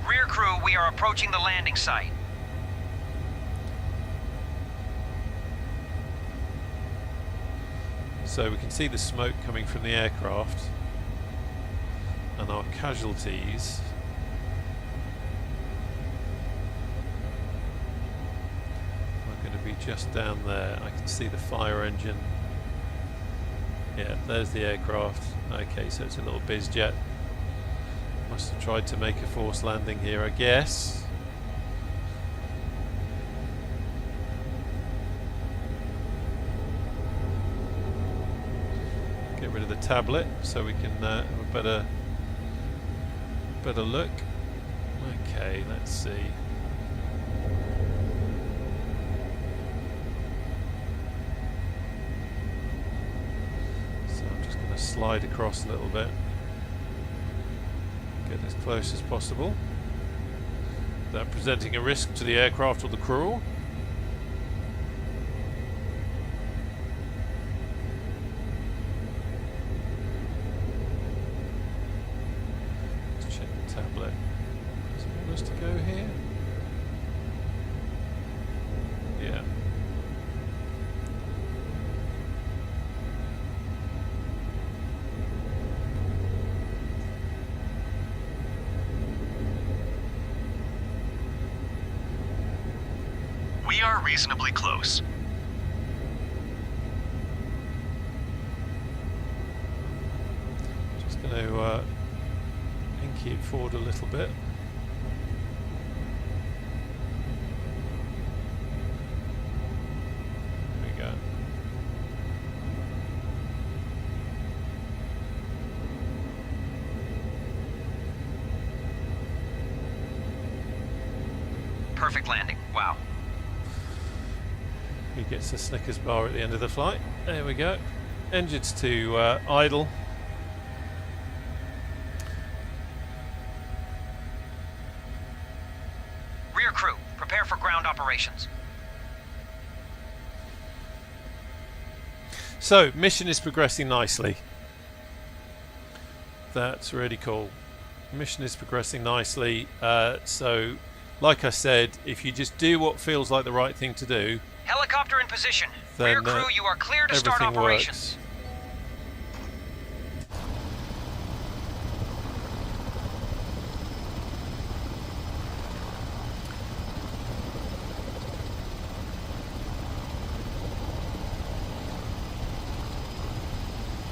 Rear crew, we are approaching the landing site. So we can see the smoke coming from the aircraft, and our casualties are going to be just down there. I can see the fire engine. Yeah, there's the aircraft. Okay, so it's a little biz jet. Must have tried to make a forced landing here, I guess. Get rid of the tablet so we can have a better look. Okay, let's see. So I'm just going to slide across a little bit. Get as close as possible without presenting a risk to the aircraft or the crew. We are reasonably close. Just going to inky it forward a little bit. There we go. Perfect landing. Wow. He gets a Snickers bar at the end of the flight. There we go. Engines to idle. Rear crew, prepare for ground operations. So, mission is progressing nicely. That's really cool. Mission is progressing nicely. So, like I said, if you just do what feels like the right thing to do, Helicopter in position. then Rear crew, you are clear to start everything operations. works.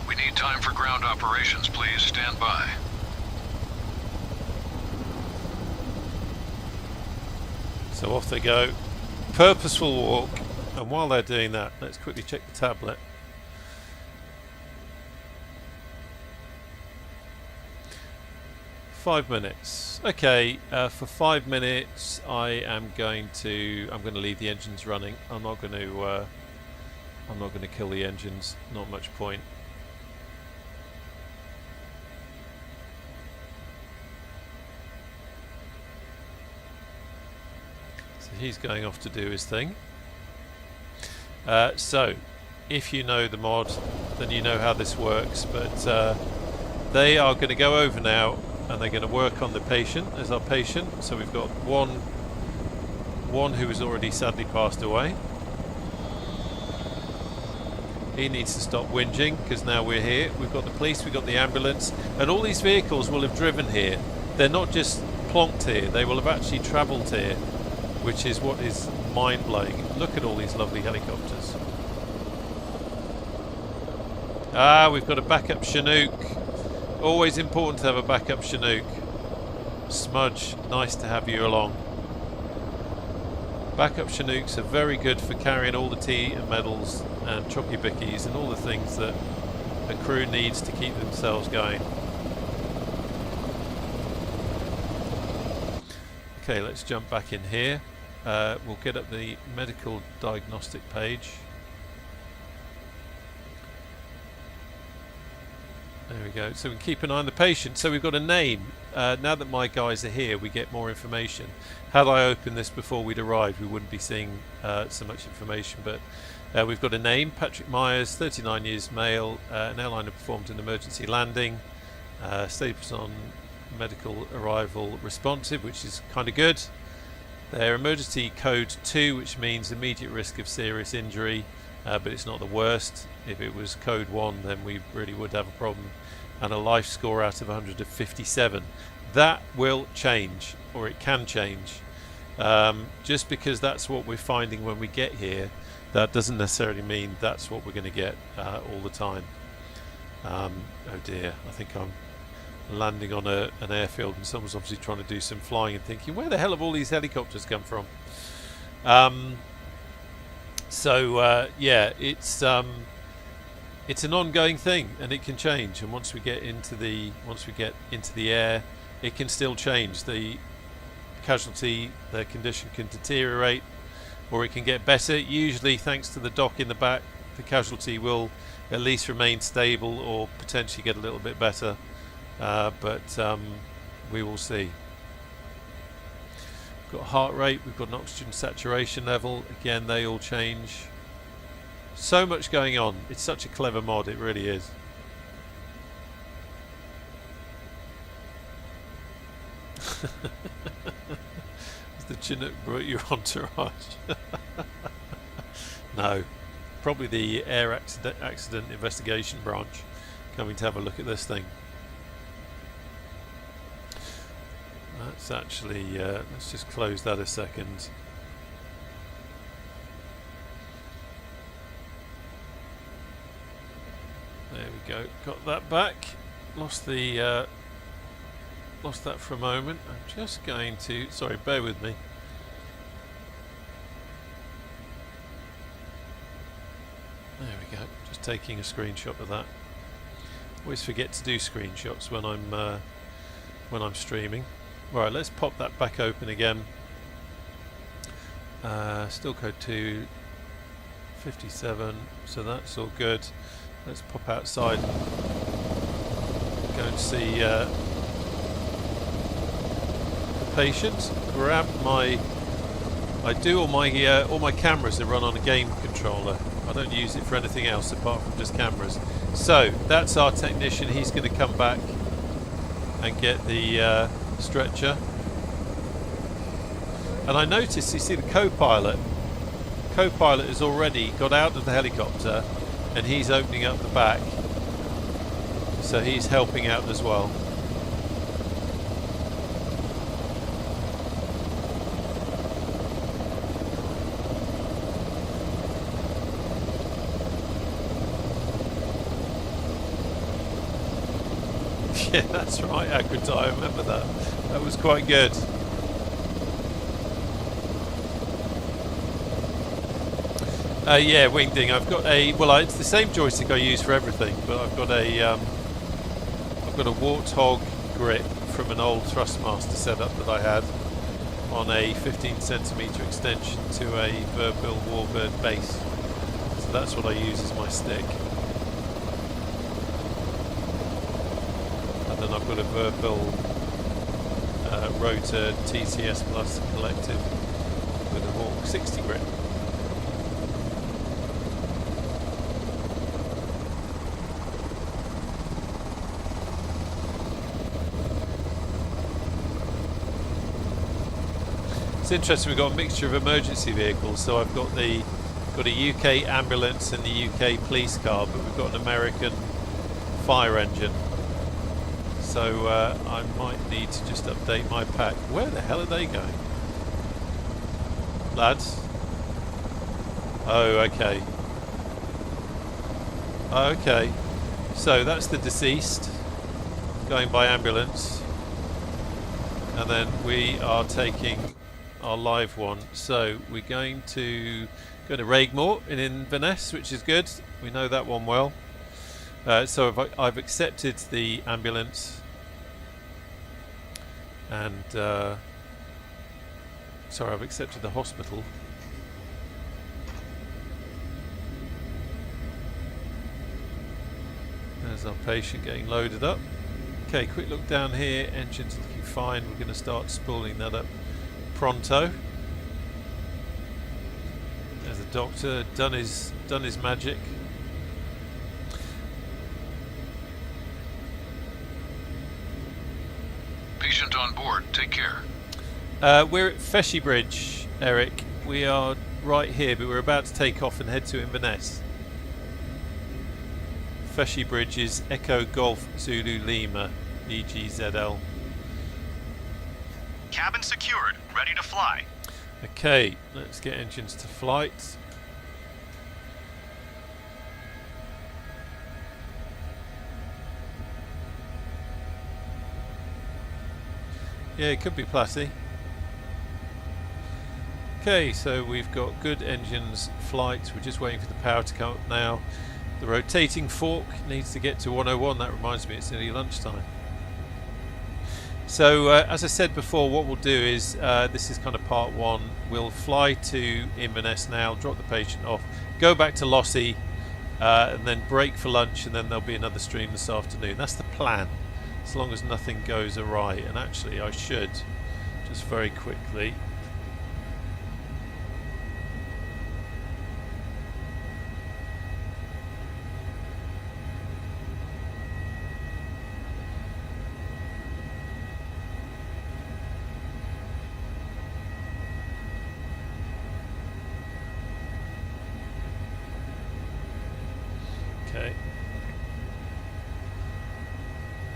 We need time for ground operations, please. Stand by. So off they go. Purposeful walk. And while they're doing that, let's quickly check the tablet. 5 minutes. Okay, for 5 minutes I'm going to leave the engines running. I'm not going to kill the engines. Not much point. So he's going off to do his thing. So if you know the mod, then you know how this works, but they are going to go over now and they're going to work on the patient as our patient. So we've got one who has already sadly passed away. He needs to stop whinging because now we're here. We've got the police, we've got the ambulance, and all these vehicles will have driven here. They're not just plonked here, they will have actually travelled here, which is what is mind-blowing. Look at all these lovely helicopters. Ah, we've got a backup Chinook. Always important to have a backup Chinook. Smudge, nice to have you along. Backup Chinooks are very good for carrying all the tea and medals and chocky bickies and all the things that a crew needs to keep themselves going. Okay, let's jump back in here. We'll get up the medical diagnostic page. There we go. So we can keep an eye on the patient. So we've got a name. Now that my guys are here, we get more information. Had I opened this before we'd arrived, we wouldn't be seeing so much information. But we've got a name, Patrick Myers, 39 years, male, an airliner performed an emergency landing. Status on medical arrival responsive, which is kind of good. Their emergency code 2, which means immediate risk of serious injury, but it's not the worst. If it was code 1, then we really would have a problem. And a life score out of 100 of 57. That will change, or it can change. Just because that's what we're finding when we get here, that doesn't necessarily mean that's what we're going to get all the time. Oh dear, I think I'm landing on an airfield and someone's obviously trying to do some flying and thinking, where the hell have all these helicopters come from? Yeah, it's an ongoing thing and it can change, and once we get into the air, it can still change. The casualty, their condition can deteriorate or it can get better. Usually thanks to the dock in the back, the casualty will at least remain stable or potentially get a little bit better, but we will see. We've got heart rate, we've got an oxygen saturation level, again they all change. So much going on. It's such a clever mod, it really is. The Chinook brought your entourage. No, probably the air accident investigation branch coming to have a look at this thing. That's actually, let's just close that a second. There we go, got that back. Lost that for a moment. I'm just going to, sorry, bear with me. There we go, just taking a screenshot of that. Always forget to do screenshots when I'm streaming. Right, let's pop that back open again. Still code 2 57, so that's all good. Let's pop outside and go and see the patient. Grab my, I do all my cameras are run on a game controller. I don't use it for anything else apart from just cameras. So that's our technician. He's going to come back and get the stretcher. And I noticed, you see, the co-pilot has already got out of the helicopter and he's opening up the back, so he's helping out as well. Yeah, that's right, Agritai, I remember that. That was quite good. Yeah, Wingding. I've got a, well, it's the same joystick I use for everything, but I've got a Warthog grip from an old Thrustmaster setup that I had on a 15cm extension to a Verbil Warbird base. So that's what I use as my stick. And then I've got a Verbil Rotor TCS Plus collective with a Hawk 60 grit. It's interesting, we've got a mixture of emergency vehicles, so I've got a UK ambulance and the UK police car, but we've got an American fire engine. So I might need to just update my pack. Where the hell are they going? Lads? Oh, okay. Okay. So that's the deceased going by ambulance. And then we are taking our live one. So we're going to go to Raigmore in Inverness, which is good. We know that one well. So I've accepted the ambulance. And sorry, I've accepted the hospital. There's our patient getting loaded up. Okay, quick look down here. Engine's looking fine. We're going to start spooling that up pronto. There's the doctor done his magic. Patient on board. Take care. We're at Feshy Bridge, Eric. We are right here, but we're about to take off and head to Inverness. Feshy Bridge is Echo Golf Zulu Lima, EGZL. Cabin secured. Ready to fly. Okay, let's get engines to flight. Yeah, it could be Plassey. Okay, so we've got good engines flight. We're just waiting for the power to come up now. The rotating fork needs to get to 101. That reminds me, it's nearly lunchtime. So as I said before, what we'll do is, this is kind of part one. We'll fly to Inverness now, drop the patient off, go back to Lossie, and then break for lunch, and then there'll be another stream this afternoon. That's the plan, as long as nothing goes awry. And actually I should just very quickly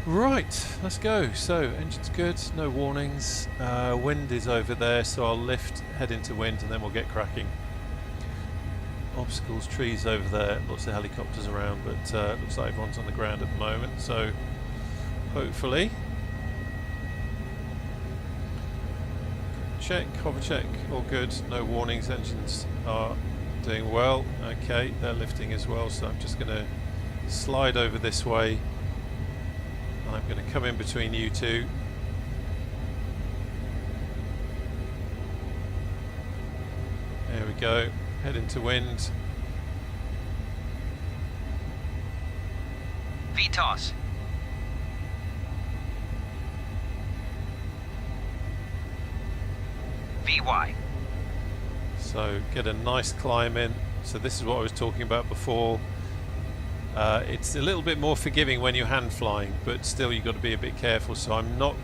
right, let's go. So engine's good, no warnings. Wind is over there, so I'll lift, head into wind, and then we'll get cracking. Obstacles, trees over there, lots of helicopters around, but looks like everyone's on the ground at the moment, so hopefully. Check, hover check, all good, no warnings, engines are doing well. Okay, they're lifting as well, so I'm just going to slide over this way. I'm going to come in between you two. There we go. Head into wind. VTOS. VY. So get a nice climb in. So this is what I was talking about before. It's a little bit more forgiving when you're hand flying, but still you've got to be a bit careful. So I'm not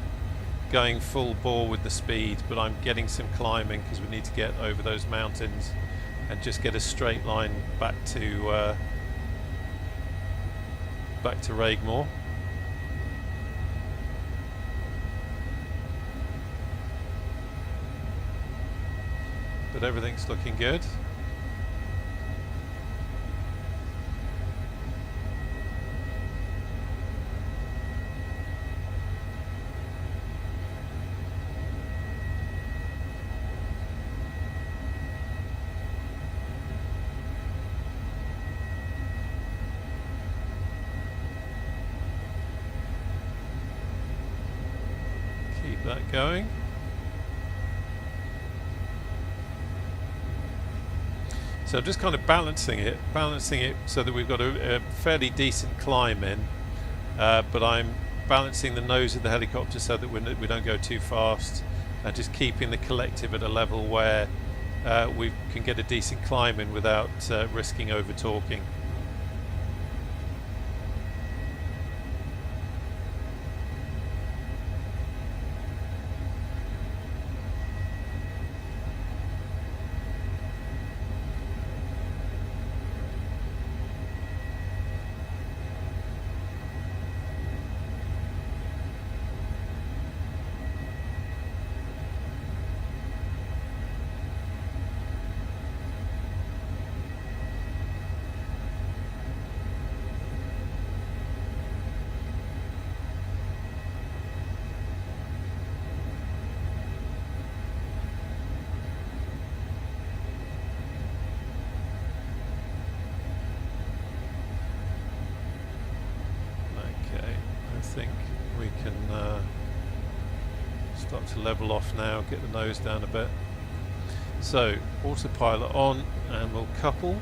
going full bore with the speed, but I'm getting some climbing because we need to get over those mountains and just get a straight line back to Raigmore. But everything's looking good. get going. So I'm just kind of balancing it so that we've got a fairly decent climb in, but I'm balancing the nose of the helicopter so that we don't go too fast, and just keeping the collective at a level where we can get a decent climb in without risking over torquing. I think we can start to level off now, get the nose down a bit. So autopilot on, and we'll couple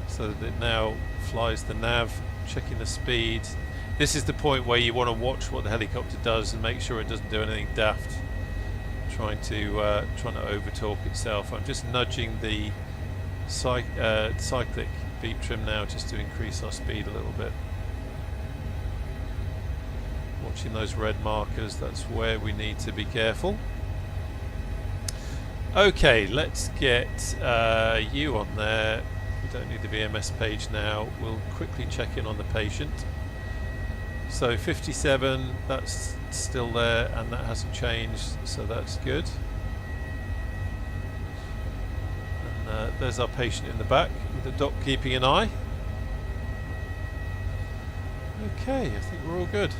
so that it now flies the nav, checking the speed. This is the point where you want to watch what the helicopter does and make sure it doesn't do anything daft, trying to over torque itself. I'm just nudging the cyclic beep trim now just to increase our speed a little bit. Watching those red markers, that's where we need to be careful. Okay, let's get you on there. We don't need the VMS page now. We'll quickly check in on the patient. So 57, that's still there and that hasn't changed, so that's good. And there's our patient in the back with the doc keeping an eye. Okay, I think we're all good.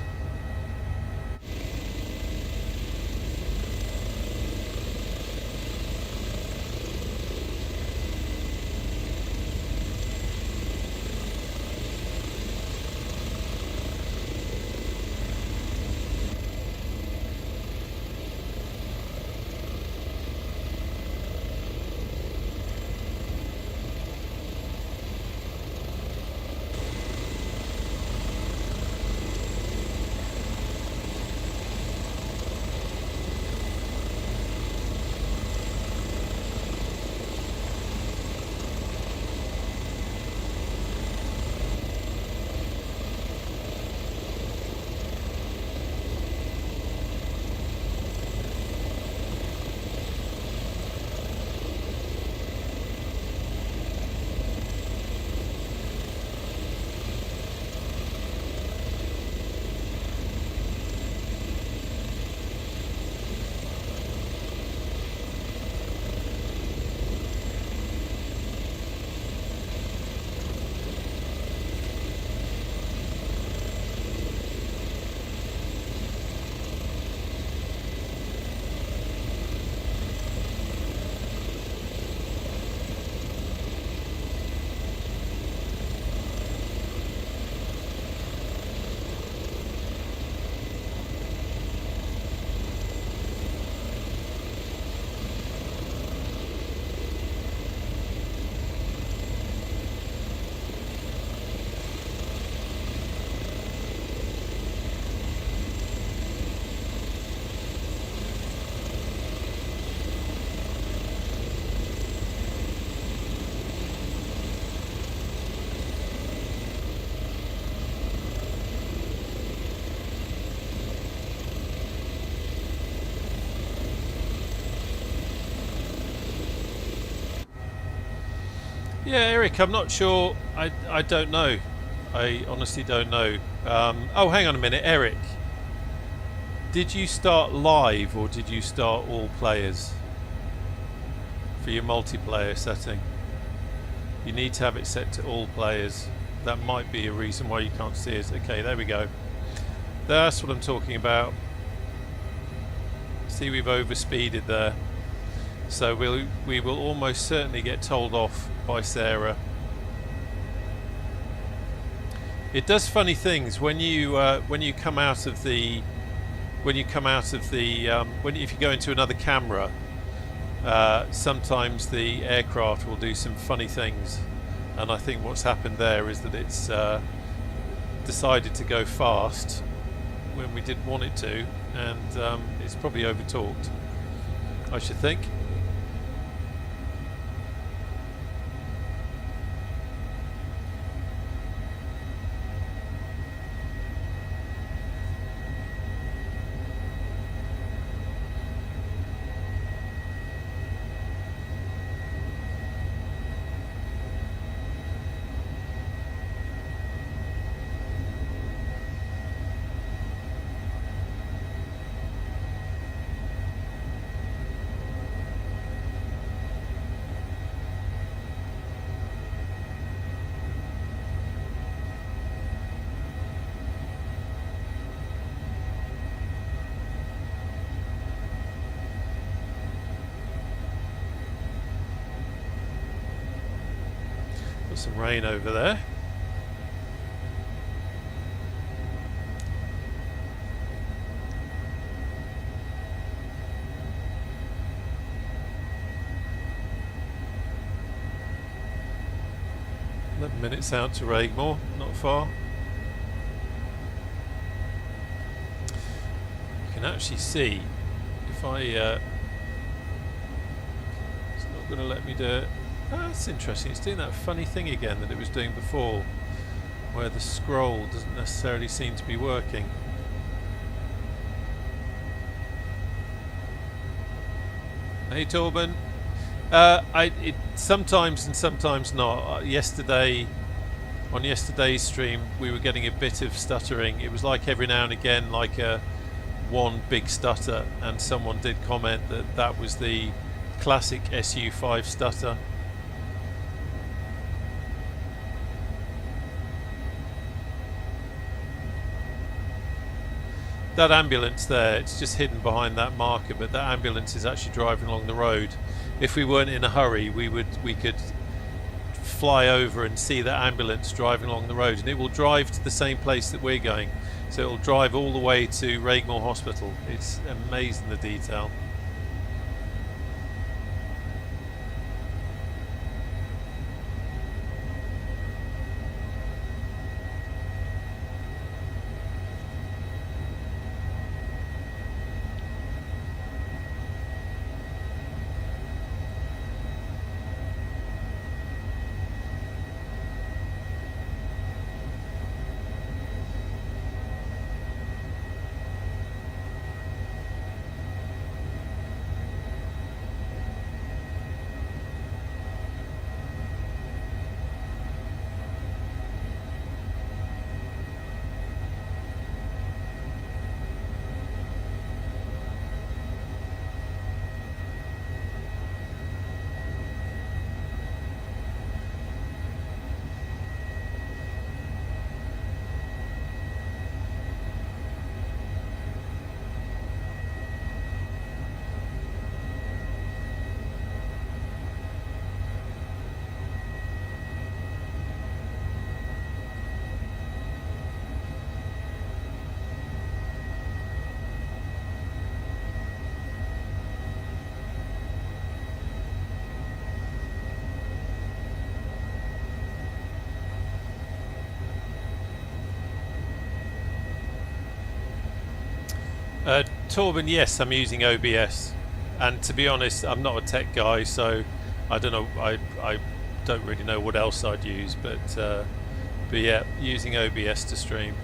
Yeah, Eric, I'm not sure. I don't know. I honestly don't know. Oh, hang on a minute, Eric. Did you start live or did you start all players for your multiplayer setting? You need to have it set to all players. That might be a reason why you can't see us. Okay, there we go. That's what I'm talking about. See, we've overspeeded there. So we will almost certainly get told off by Sarah. It does funny things when you come out of the when you come out of the if you go into another camera, sometimes the aircraft will do some funny things, and I think what's happened there is that it's decided to go fast when we didn't want it to, and it's probably over-torqued, I should think. Got some rain over there. Minutes out to Regmore, not far. You can actually see if I it's not going to let me do it. Oh, that's interesting. It's doing that funny thing again that it was doing before, where the scroll doesn't necessarily seem to be working. Hey Torben. It sometimes and sometimes not. Yesterday, on yesterday's stream, we were getting a bit of stuttering. It was like every now and again, like one big stutter, and someone did comment that that was the classic SU5 stutter. That ambulance there, it's just hidden behind that marker, but that ambulance is actually driving along the road. If we weren't in a hurry, we could fly over and see that ambulance driving along the road, and it will drive to the same place that we're going. So it will drive all the way to Regmore Hospital. It's amazing, the detail. Torben, yes, I'm using OBS, and to be honest, I'm not a tech guy, so I don't know. I don't really know what else I'd use, but yeah, using OBS to stream.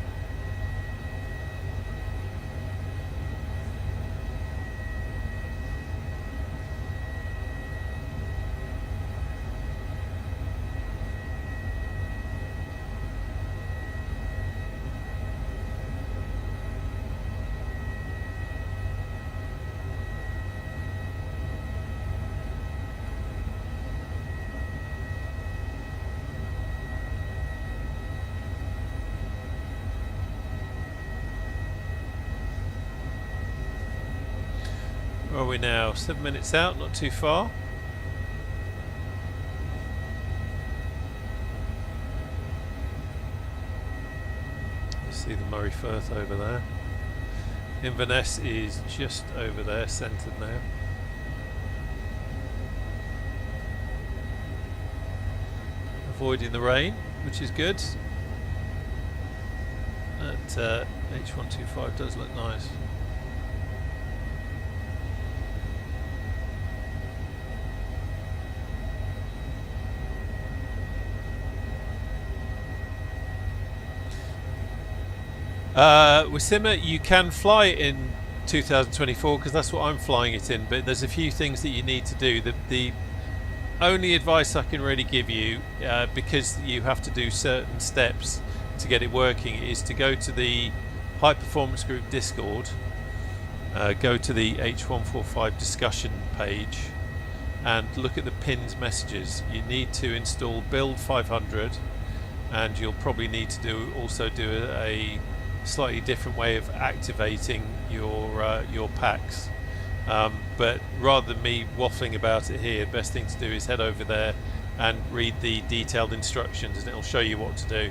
Where are we now? 7 minutes out, not too far. Let's see the Murray Firth over there. Inverness is just over there, centred now. Avoiding the rain, which is good. That H145 does look nice. Wasima, you can fly it in 2024 because that's what I'm flying it in, but there's a few things that you need to do. The only advice I can really give you, because you have to do certain steps to get it working, is to go to the High Performance Group Discord, go to the H145 discussion page and look at the pinned messages. You need to install build 500, and you'll probably need to also do a slightly different way of activating your packs. But rather than me waffling about it here, the best thing to do is head over there and read the detailed instructions, and it'll show you what to do.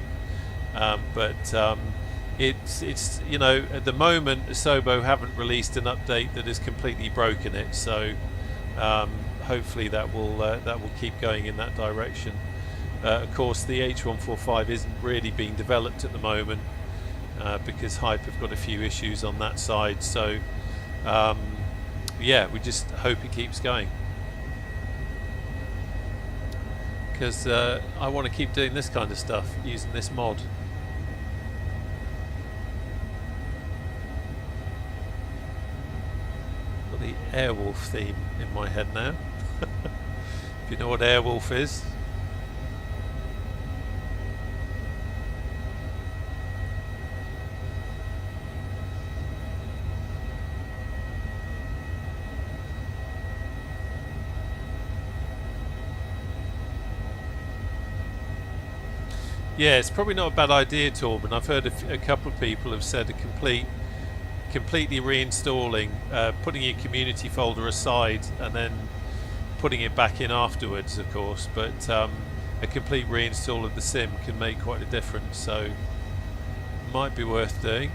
It's you know, at the moment Asobo haven't released an update that has completely broken it, so hopefully that will keep going in that direction. Of course, the H145 isn't really being developed at the moment because Hype have got a few issues on that side, so yeah, we just hope it keeps going, because I want to keep doing this kind of stuff using this mod. Got the Airwolf theme in my head now. If you know what Airwolf is. Yeah, it's probably not a bad idea, Torben. I've heard a couple of people have said completely reinstalling, putting your community folder aside and then putting it back in afterwards, of course. But a complete reinstall of the sim can make quite a difference, so might be worth doing.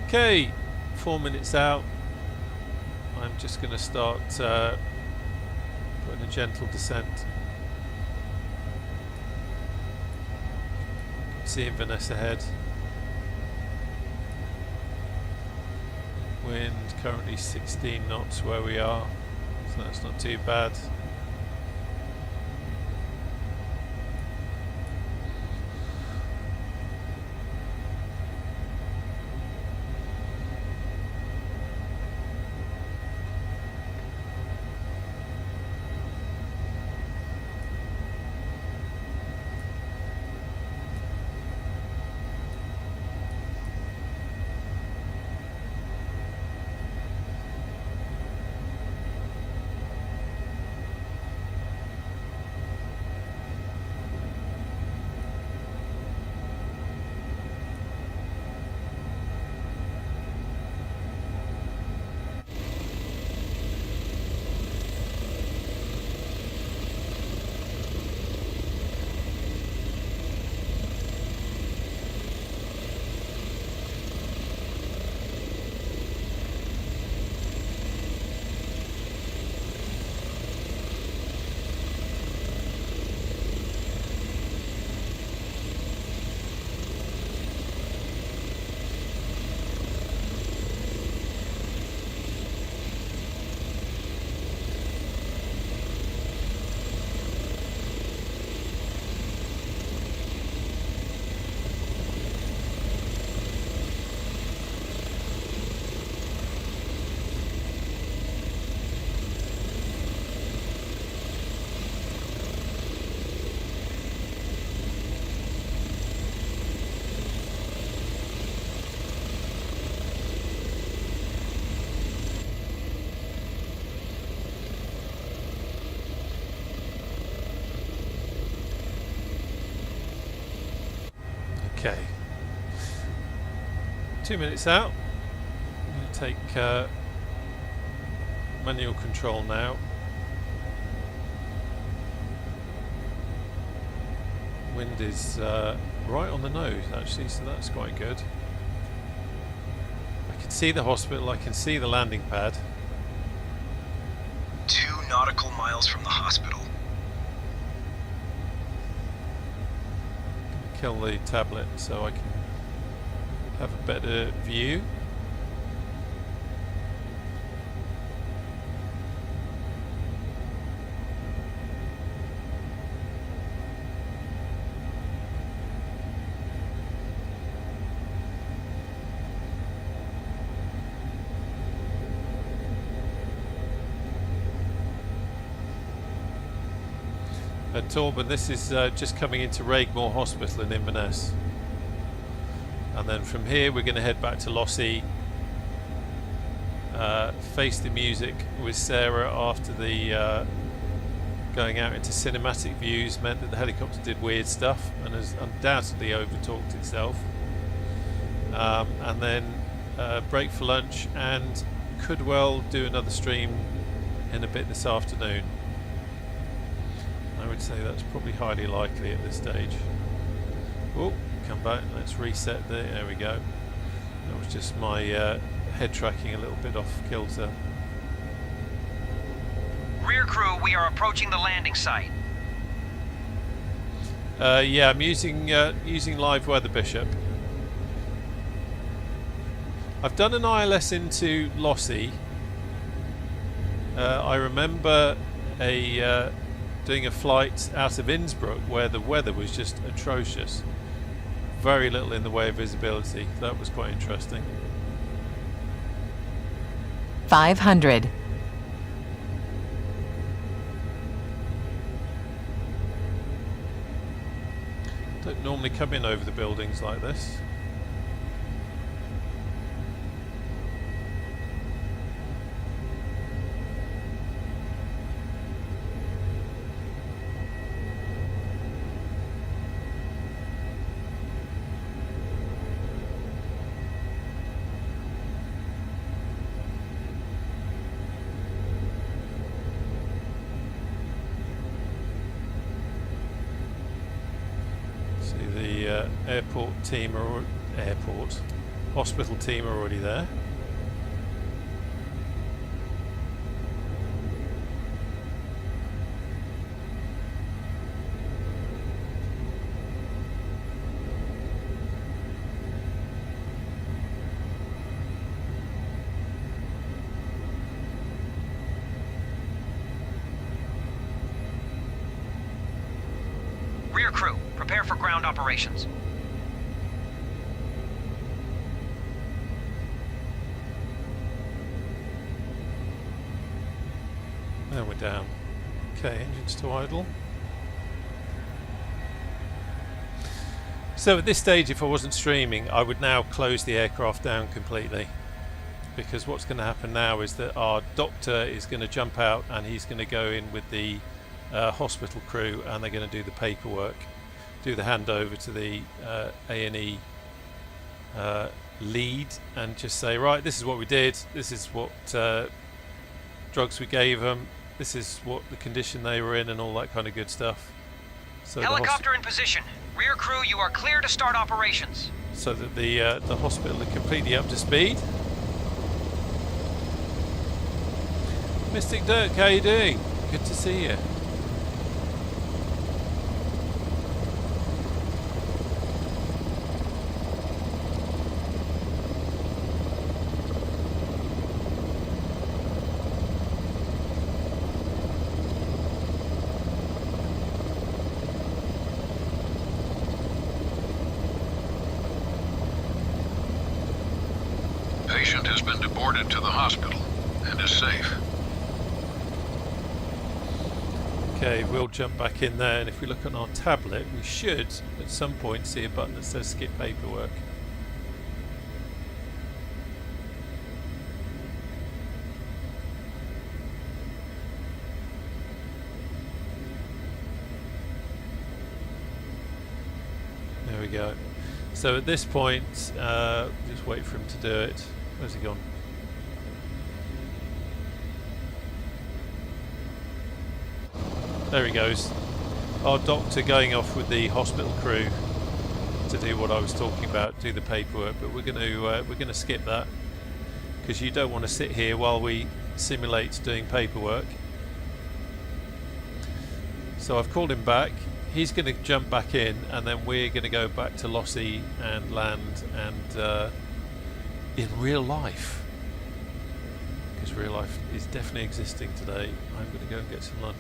Okay, 4 minutes out. I'm just going to start putting a gentle descent. See Inverness ahead. Wind currently 16 knots where we are, so that's not too bad. Okay, 2 minutes out. I'm going to take manual control now. Wind is right on the nose actually, so that's quite good. I can see the hospital, I can see the landing pad. 2 nautical miles from the hospital. Kill the tablet so I can have a better view. Torben, this is just coming into Raigmore Hospital in Inverness, and then from here we're going to head back to Lossie, face the music with Sarah after the going out into cinematic views meant that the helicopter did weird stuff and has undoubtedly overtalked itself, and then break for lunch and could well do another stream in a bit this afternoon. I would say that's probably highly likely at this stage. Oh, come back, let's reset there we go. That was just my head tracking a little bit off kilter. Rear crew, we are approaching the landing site. Yeah, I'm using live weather Bishop. I've done an ILS into Lossie. I remember doing a flight out of Innsbruck where the weather was just atrocious. Very little in the way of visibility. That was quite interesting. 500. Don't normally come in over the buildings like this. Hospital team are already there. Rear crew, prepare for ground operations. And we're down. Okay, engines to idle. So at this stage, if I wasn't streaming, I would now close the aircraft down completely, because what's going to happen now is that our doctor is going to jump out and he's going to go in with the hospital crew, and they're going to do the paperwork, do the handover to the A&E lead, and just say, right, this is what we did, this is what drugs we gave them, this is what the condition they were in, and all that kind of good stuff. So helicopter in position. Rear crew, you are clear to start operations. So that the hospital are completely up to speed. Mystic Dirk, how you doing? Good to see you. Patient has been deported to the hospital and is safe. Okay, we'll jump back in there, and if we look on our tablet, we should at some point see a button that says skip paperwork. There we go. So at this point, just wait for him to do it. Where's he gone? There he goes. our doctor going off with the hospital crew to do what I was talking about, do the paperwork, but we're going to skip that because you don't want to sit here while we simulate doing paperwork. So I've called him back. He's going to jump back in, and then we're going to go back to Lossie and land and in real life, because real life is definitely existing today. I'm going to go and get some lunch.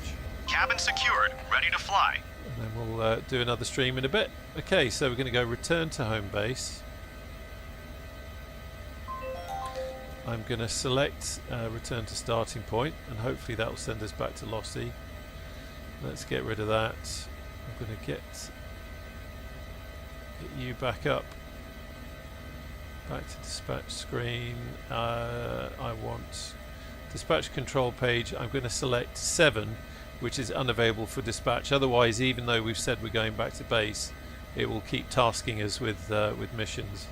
Cabin secured. Ready to fly. And then we'll do another stream in a bit. Okay, so we're going to go return to home base. I'm going to select return to starting point, and hopefully that will send us back to Lossie. Let's get rid of that. I'm going to get you back up. Back to dispatch screen. I want dispatch control page. I'm going to select 7, which is unavailable for dispatch. Otherwise, even though we've said we're going back to base, it will keep tasking us with missions.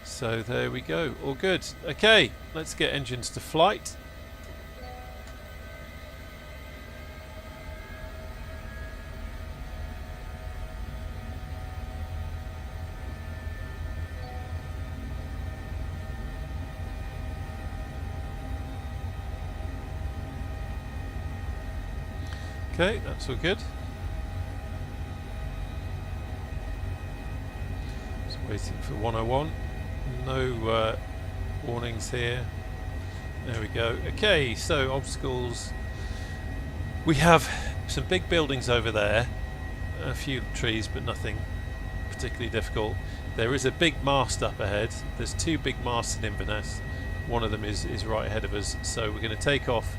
So there we go, all good. Okay, let's get engines to flight. Okay, that's all good. Just waiting for 101. No warnings here. There we go. Okay, so obstacles. We have some big buildings over there. A few trees, but nothing particularly difficult. There is a big mast up ahead. There's 2 big masts in Inverness. One of them is right ahead of us. So we're going to take off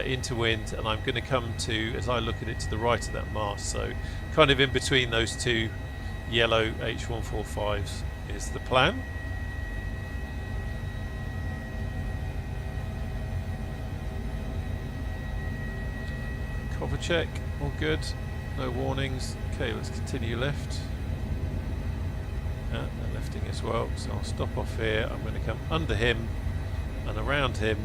into wind, and I'm going to come to, as I look at it, to the right of that mast. So kind of in between those 2 yellow H145s is the plan. Cover check, all good, no warnings. Okay, let's continue lift. They're lifting as well, so I'll stop off here. I'm going to come under him and around him.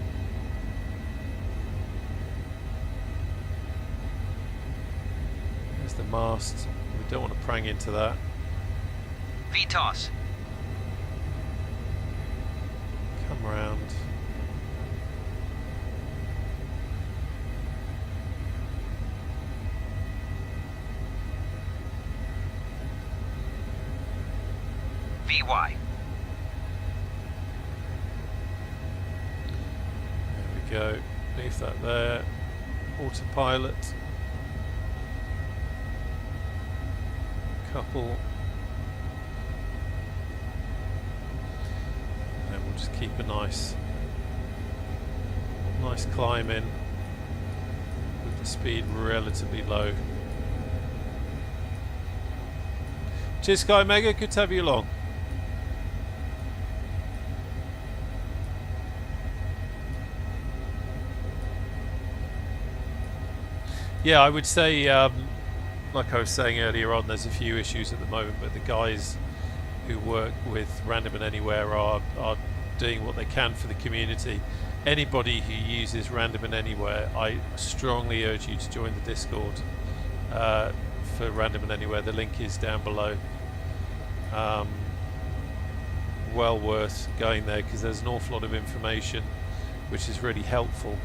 There's the mast. We don't want to prang into that. VTOS. Come round. VY. There we go. Leave that there. Autopilot. Couple. And we'll just keep a nice climb in with the speed relatively low. Cheers, Sky Mega. Good to have you along. Yeah, I would say, like I was saying earlier on, there's a few issues at the moment, but the guys who work with Random and Anywhere are doing what they can for the community. Anybody who uses Random and Anywhere, I strongly urge you to join the Discord for Random and Anywhere. The link is down below. Well worth going there because there's an awful lot of information which is really helpful.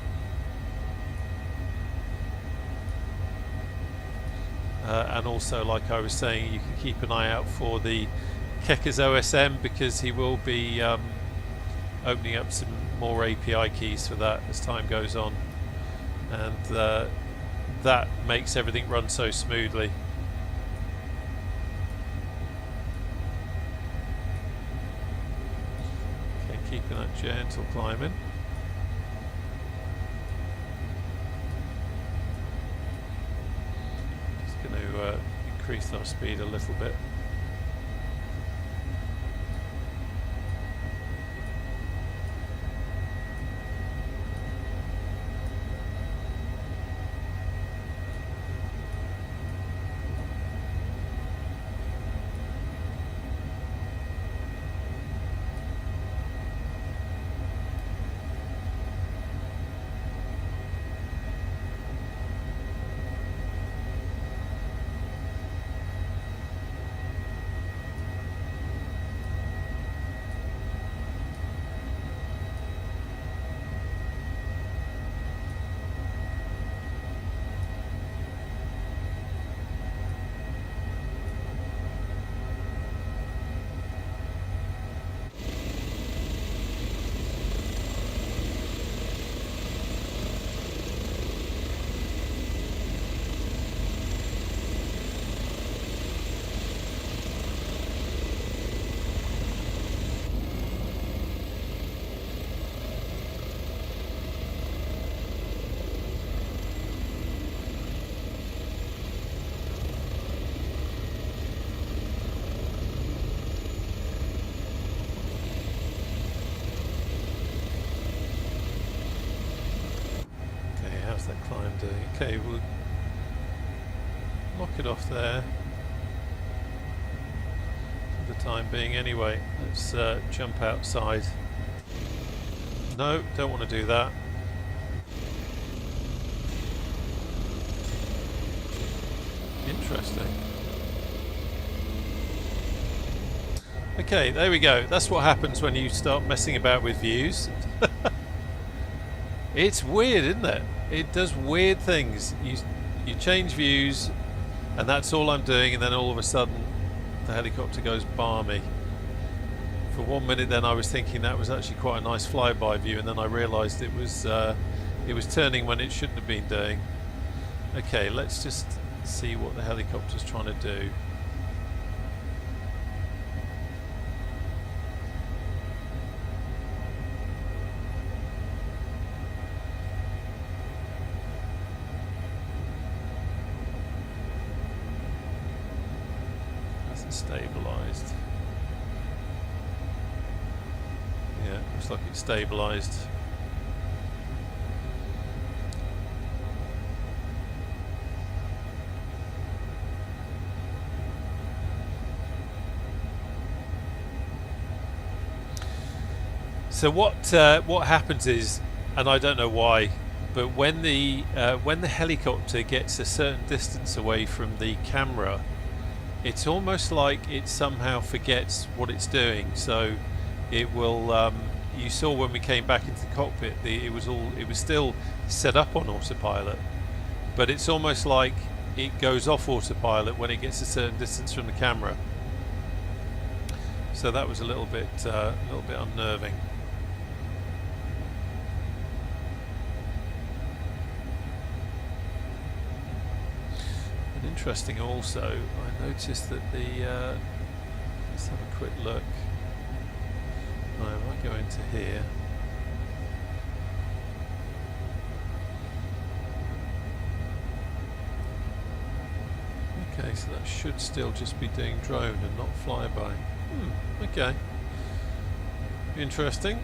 And also, like I was saying, you can keep an eye out for the Kekker's OSM because he will be opening up some more API keys for that as time goes on, and that makes everything run so smoothly. Okay, keeping that gentle climbing. To increase our speed a little bit. doing. Okay, we'll lock it off there for the time being anyway. Let's jump outside. No, don't want to do that. Interesting. Okay, there we go. That's what happens when you start messing about with views. It's weird, isn't it? It does weird things. You change views, and that's all I'm doing, and then all of a sudden the helicopter goes balmy. For 1 minute then I was thinking that was actually quite a nice flyby view, and then I realised it was turning when it shouldn't have been doing. Okay, let's just see what the helicopter's trying to do. Hasn't stabilised. Yeah, looks like it's stabilised. So what happens is, and I don't know why, but when the helicopter gets a certain distance away from the camera, it's almost like it somehow forgets what it's doing. So it will. You saw when we came back into the cockpit, it was still set up on autopilot, but it's almost like it goes off autopilot when it gets a certain distance from the camera. So that was a little bit unnerving. Interesting also, I noticed that the let's have a quick look. I might go into here. Okay, so that should still just be doing drone and not flyby. Okay. Interesting.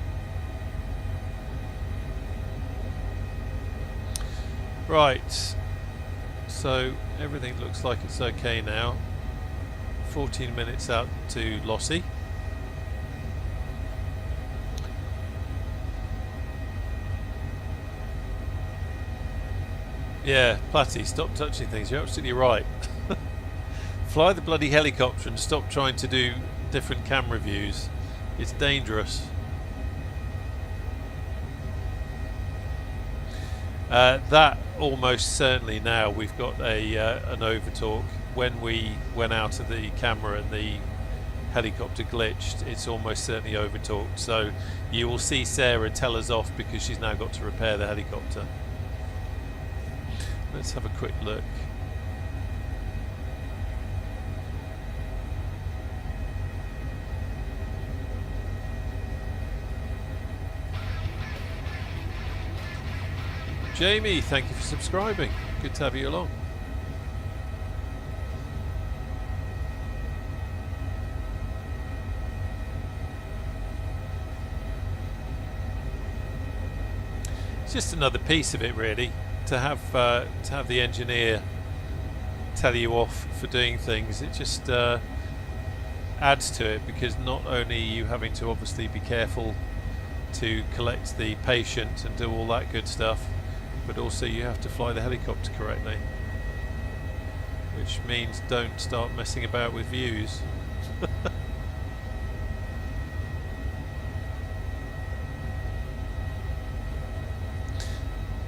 Right. So everything looks like it's okay now. 14 minutes out to Lossie. Yeah, Platty, stop touching things. You're absolutely right. Fly the bloody helicopter and stop trying to do different camera views. It's dangerous. That almost certainly now we've got an overtalk. When we went out of the camera and the helicopter glitched, it's almost certainly overtalked. So you will see Sarah tell us off because she's now got to repair the helicopter. Let's have a quick look. Jamie, thank you for subscribing. Good to have you along. It's just another piece of it, really, to have the engineer tell you off for doing things. It just adds to it, because not only are you having to obviously be careful to collect the patient and do all that good stuff, but also you have to fly the helicopter correctly, which means don't start messing about with views.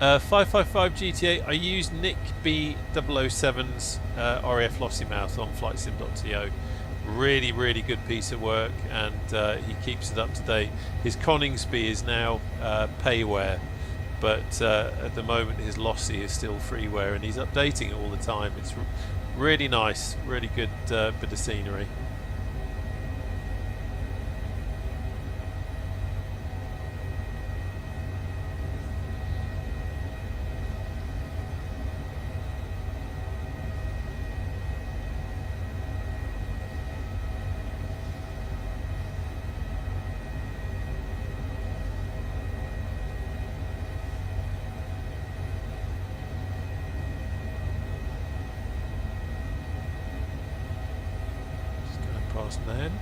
555 GTA. I use Nick B007's RAF Lossiemouth on flightsim.to. Really, really good piece of work, and he keeps it up to date. His Coningsby is now payware, but at the moment his Lossie is still freeware, and he's updating it all the time. It's really nice, really good bit of scenery. past Nairn.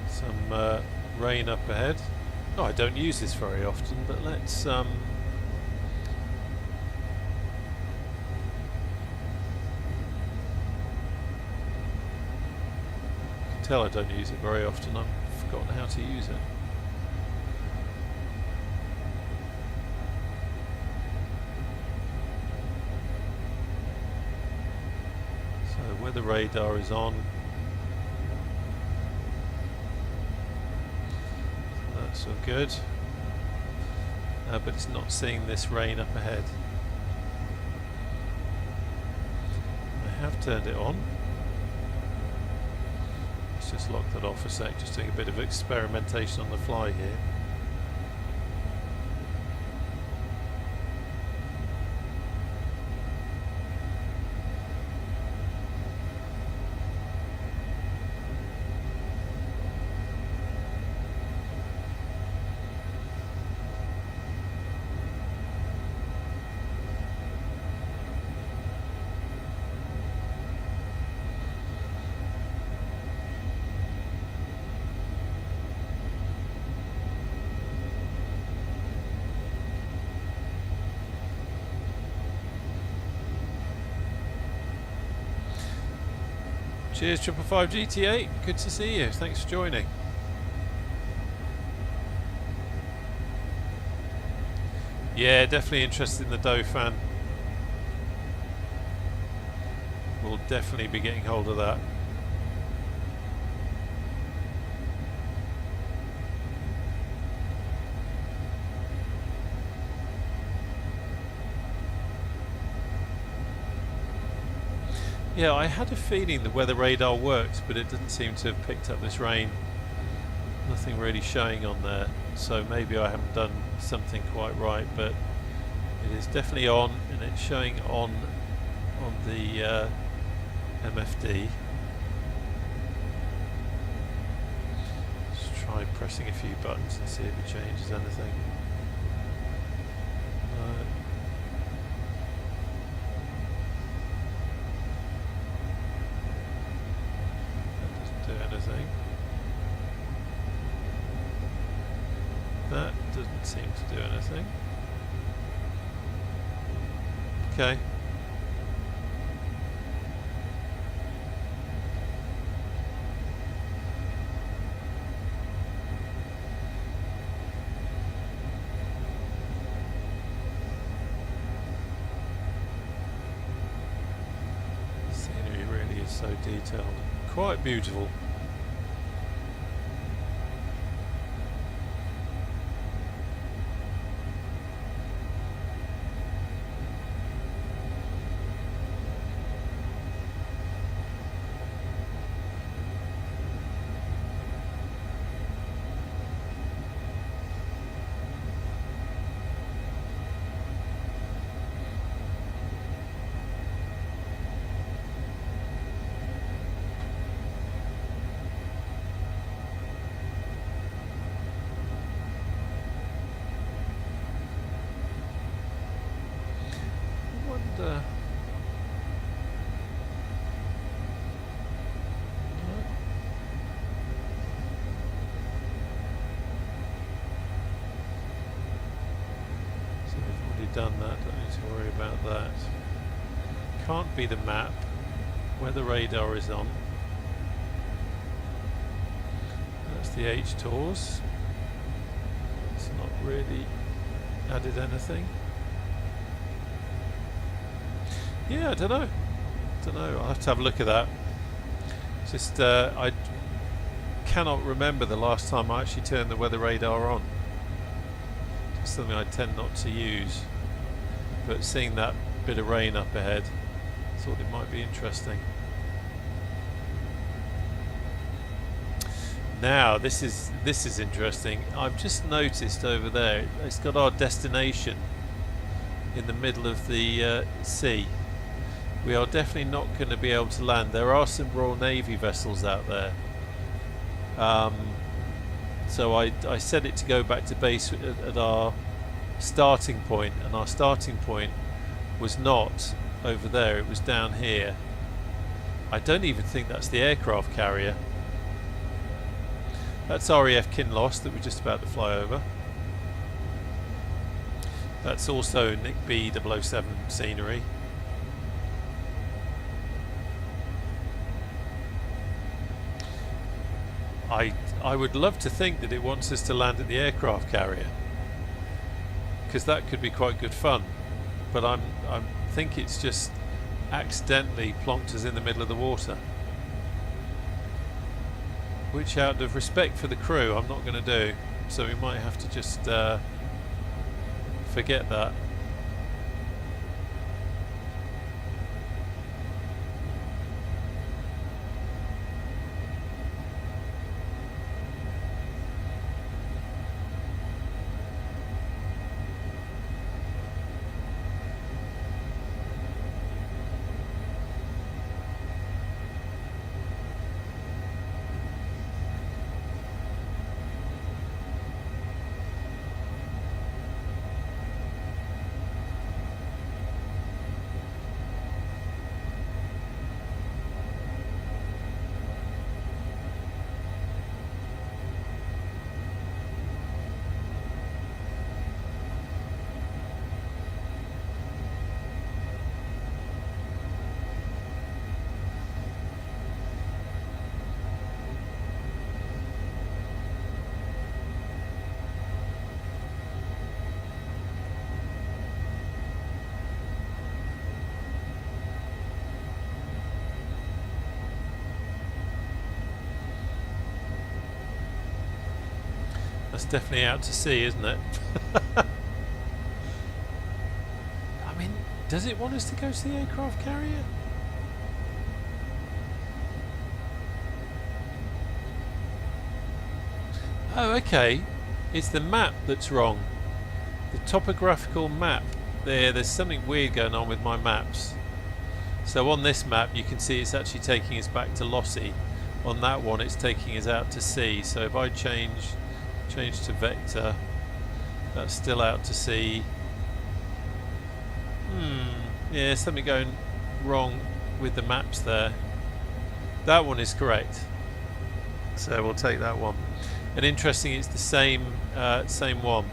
Some rain up ahead. Oh, I don't use this very often, but let's can tell I don't use it very often. I've forgotten how to use it. So weather radar is on. So that's all good. But it's not seeing this rain up ahead. I have turned it on. Let's just lock that off a sec, just doing a bit of experimentation on the fly here. Cheers 555 GT8, good to see you, thanks for joining. Yeah, definitely interested in the Dauphin. We'll definitely be getting hold of that. Yeah, I had a feeling the weather radar works, but it didn't seem to have picked up this rain. Nothing really showing on there, so maybe I haven't done something quite right, but it is definitely on, and it's showing on the MFD. Let's try pressing a few buttons and see if it changes anything. No. That doesn't seem to do anything. Okay. The scenery really is so detailed. Quite beautiful. Done that, don't need to worry about that. Can't be the map. Weather radar is on. That's the H-TORS. It's not really added anything. Yeah, I don't know. I'll have to have a look at that. Just I cannot remember the last time I actually turned the weather radar on. It's something I tend not to use. But seeing that bit of rain up ahead, I thought it might be interesting. Now this is interesting. I've just noticed over there it's got our destination in the middle of the sea. We are definitely not going to be able to land. There are some Royal Navy vessels out there. So I set it to go back to base at our starting point, and our starting point was not over there, it was down here. I don't even think that's the aircraft carrier. That's RAF Kinloss that we're just about to fly over. That's also Nick B 007 scenery. I would love to think that it wants us to land at the aircraft carrier, because that could be quite good fun, but I think it's just accidentally plonked us in the middle of the water, which out of respect for the crew I'm not going to do, so we might have to just forget that. That's definitely out to sea, isn't it? I mean, does it want us to go to the aircraft carrier? Oh, okay. It's the map that's wrong. The topographical map. There's something weird going on with my maps. So on this map you can see it's actually taking us back to Lossie. On that one it's taking us out to sea. So if I change to vector, that's still out to sea. Yeah, something going wrong with the maps there. That one is correct, so we'll take that one. And interesting, it's the same one.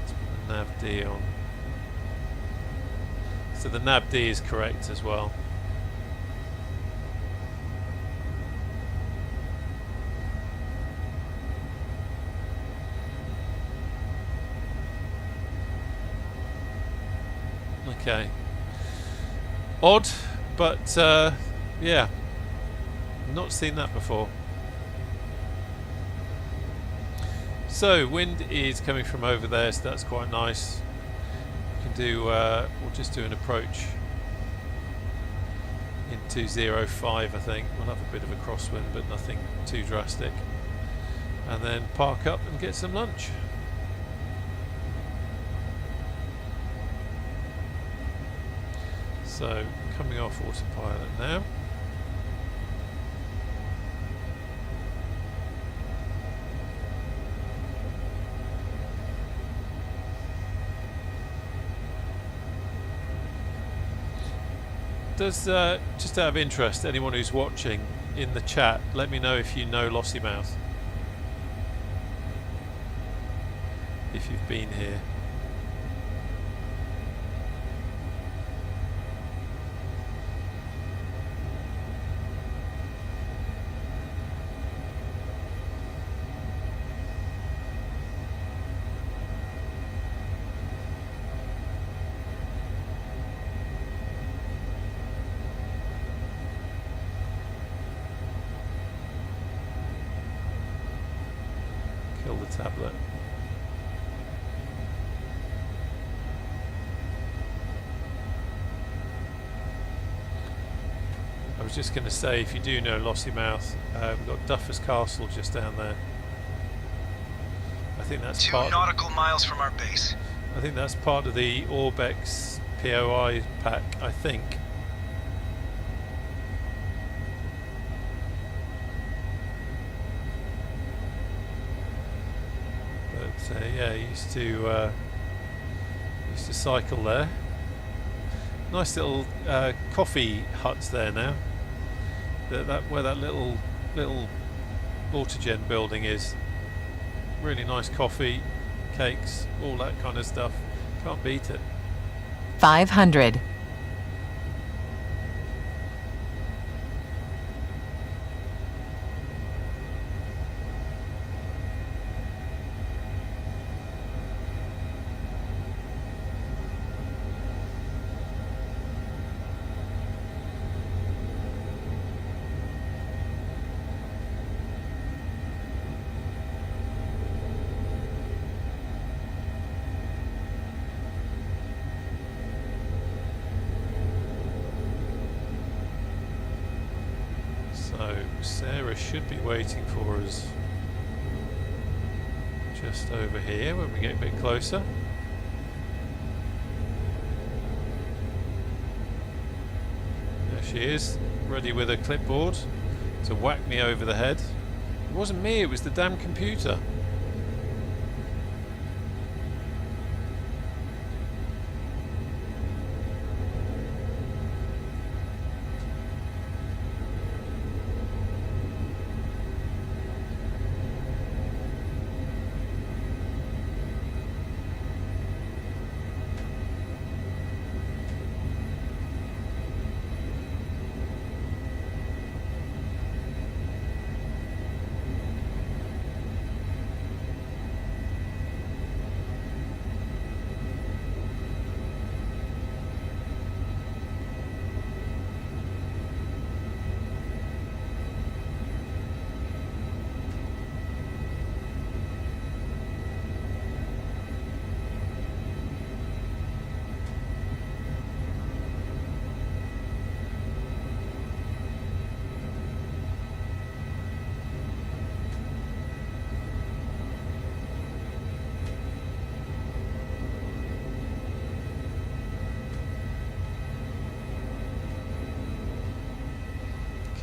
Let's put the nav D on. So the nav D is correct as well. Okay. Odd, but yeah, not seen that before. So wind is coming from over there, so that's quite nice. We can do, we'll just do an approach into 05, I think. We'll have a bit of a crosswind, but nothing too drastic. And then park up and get some lunch. So, coming off autopilot now. Does, just out of interest, anyone who's watching in the chat, let me know if you know Lossiemouth. If you've been here. Kill the tablet. I was just going to say, if you do know Lossiemouth, we've got Duffer's Castle just down there. I think that's 2 nautical miles from our base. I think that's part of the Orbex POI pack, I think. But yeah, I used to Used to cycle there. Nice little coffee huts there now. Where that little autogen building is. Really nice coffee, cakes, all that kind of stuff. Can't beat it. 500. Sarah should be waiting for us just over here when we get a bit closer. There she is, ready with her clipboard to whack me over the head. It wasn't me, it was the damn computer.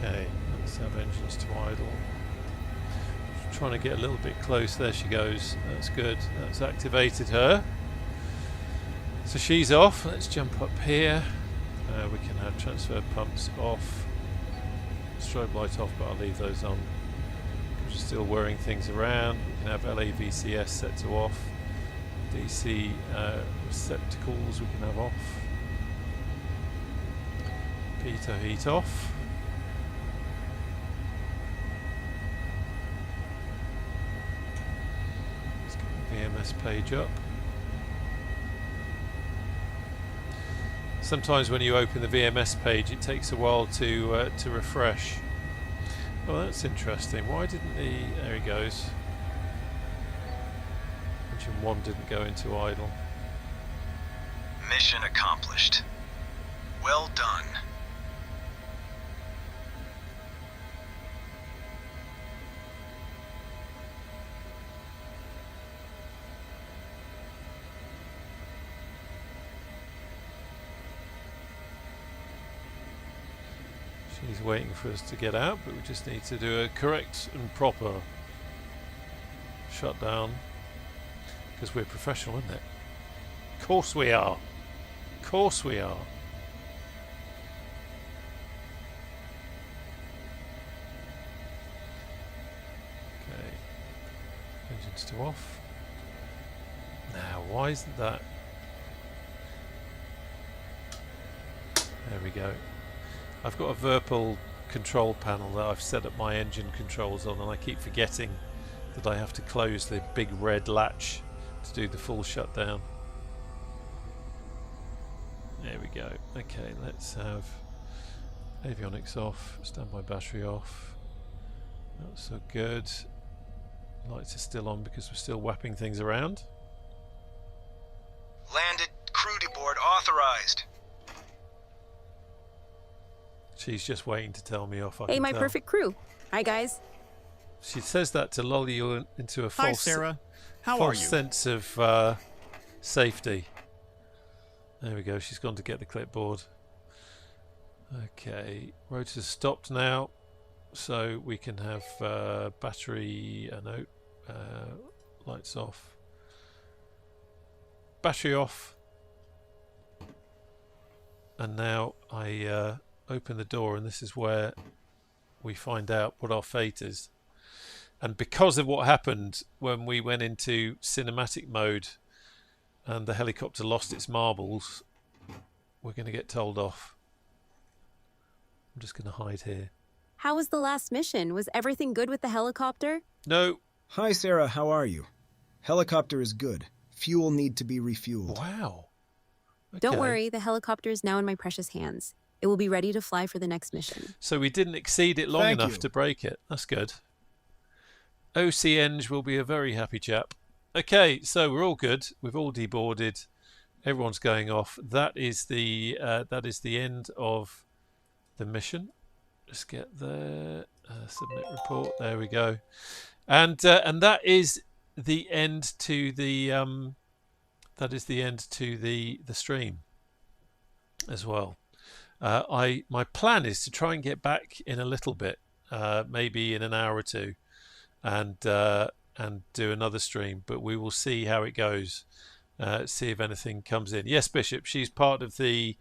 Okay, let's have engines to idle. Trying to get a little bit close. There she goes. That's good. That's activated her. So she's off. Let's jump up here. We can have transfer pumps off. Strobe light off, but I'll leave those on. We're still whirring things around. We can have LAVCS set to off. DC receptacles we can have off. Pitot heat off. Let's get the VMS page up. Sometimes when you open the VMS page it takes a while to refresh. Well, that's interesting. Why didn't the... there he goes. Engine 1 didn't go into idle. Mission accomplished. Well done. She's waiting for us to get out, but we just need to do a correct and proper shutdown because we're professional, isn't it? Of course we are. Of course we are. Okay. Engines to off. Now, why isn't that? There we go. I've got a Virpil control panel that I've set up my engine controls on, and I keep forgetting that I have to close the big red latch to do the full shutdown. There we go. Okay, let's have avionics off, standby battery off. That's so good. Lights are still on because we're still whapping things around. Landed. Crew deboard authorized. She's just waiting to tell me off. Hey, my perfect crew. Hi, guys. She says that to lull you into a Hi, false, Sarah. How are you? sense of safety. There we go. She's gone to get the clipboard. Okay, rotor's stopped now, so we can have battery. Lights off. Battery off. And now I open the door, and this is where we find out what our fate is. And because of what happened when we went into cinematic mode and the helicopter lost its marbles, we're going to get told off. I'm just going to hide here. How was the last mission? Was everything good with the helicopter? No. Hi, Sarah. How are you? Helicopter is good. Fuel need to be refueled. Wow. Okay. Don't worry, the helicopter is now in my precious hands. It will be ready to fly for the next mission. So we didn't exceed it long Thank enough you. to break it. That's good. OC Eng will be a very happy chap. Okay, so we're all good. We've all deboarded. Everyone's going off. That is the end of the mission. Just get there. Submit report. There we go. And that is the end to the the stream as well. My plan is to try and get back in a little bit, maybe in an hour or two, and do another stream. But we will see how it goes. See if anything comes in. Yes, Bishop. She is part of the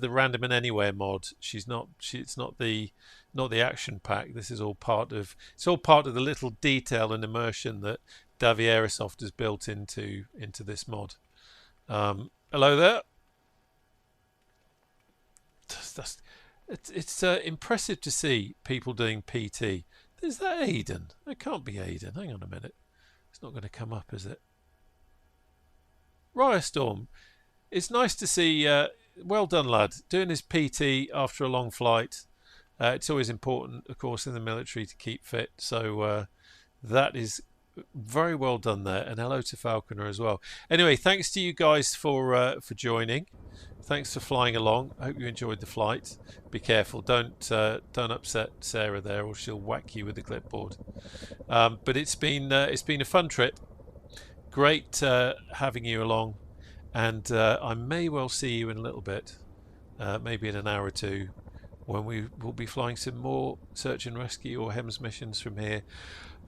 Random and Anywhere mod. It's not the action pack. This is all part of. It's all part of the little detail and immersion that Davierosoft has built into this mod. Hello there. It's impressive to see people doing PT. Is that Aiden? It can't be Aiden. Hang on a minute. It's not going to come up, is it? Riostorm. It's nice to see. Well done, lad. Doing his PT after a long flight. It's always important, of course, in the military to keep fit. So that is very well done there. And hello to Falconer as well. Anyway, thanks to you guys for joining. Thanks for flying along. I hope you enjoyed the flight. Be careful. Don't upset Sarah there, or she'll whack you with the clipboard. But it's been a fun trip. Great having you along, and I may well see you in a little bit, maybe in an hour or two, when we will be flying some more search and rescue or HEMS missions from here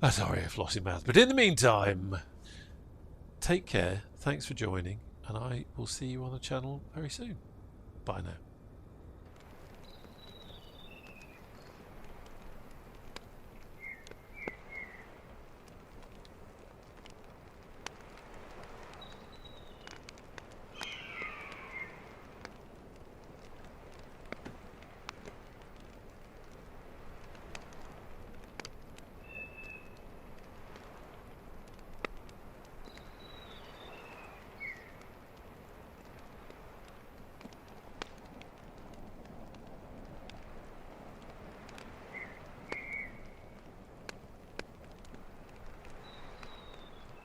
at RAF Lossiemouth. But in the meantime, take care. Thanks for joining, and I will see you on the channel very soon. Bye now.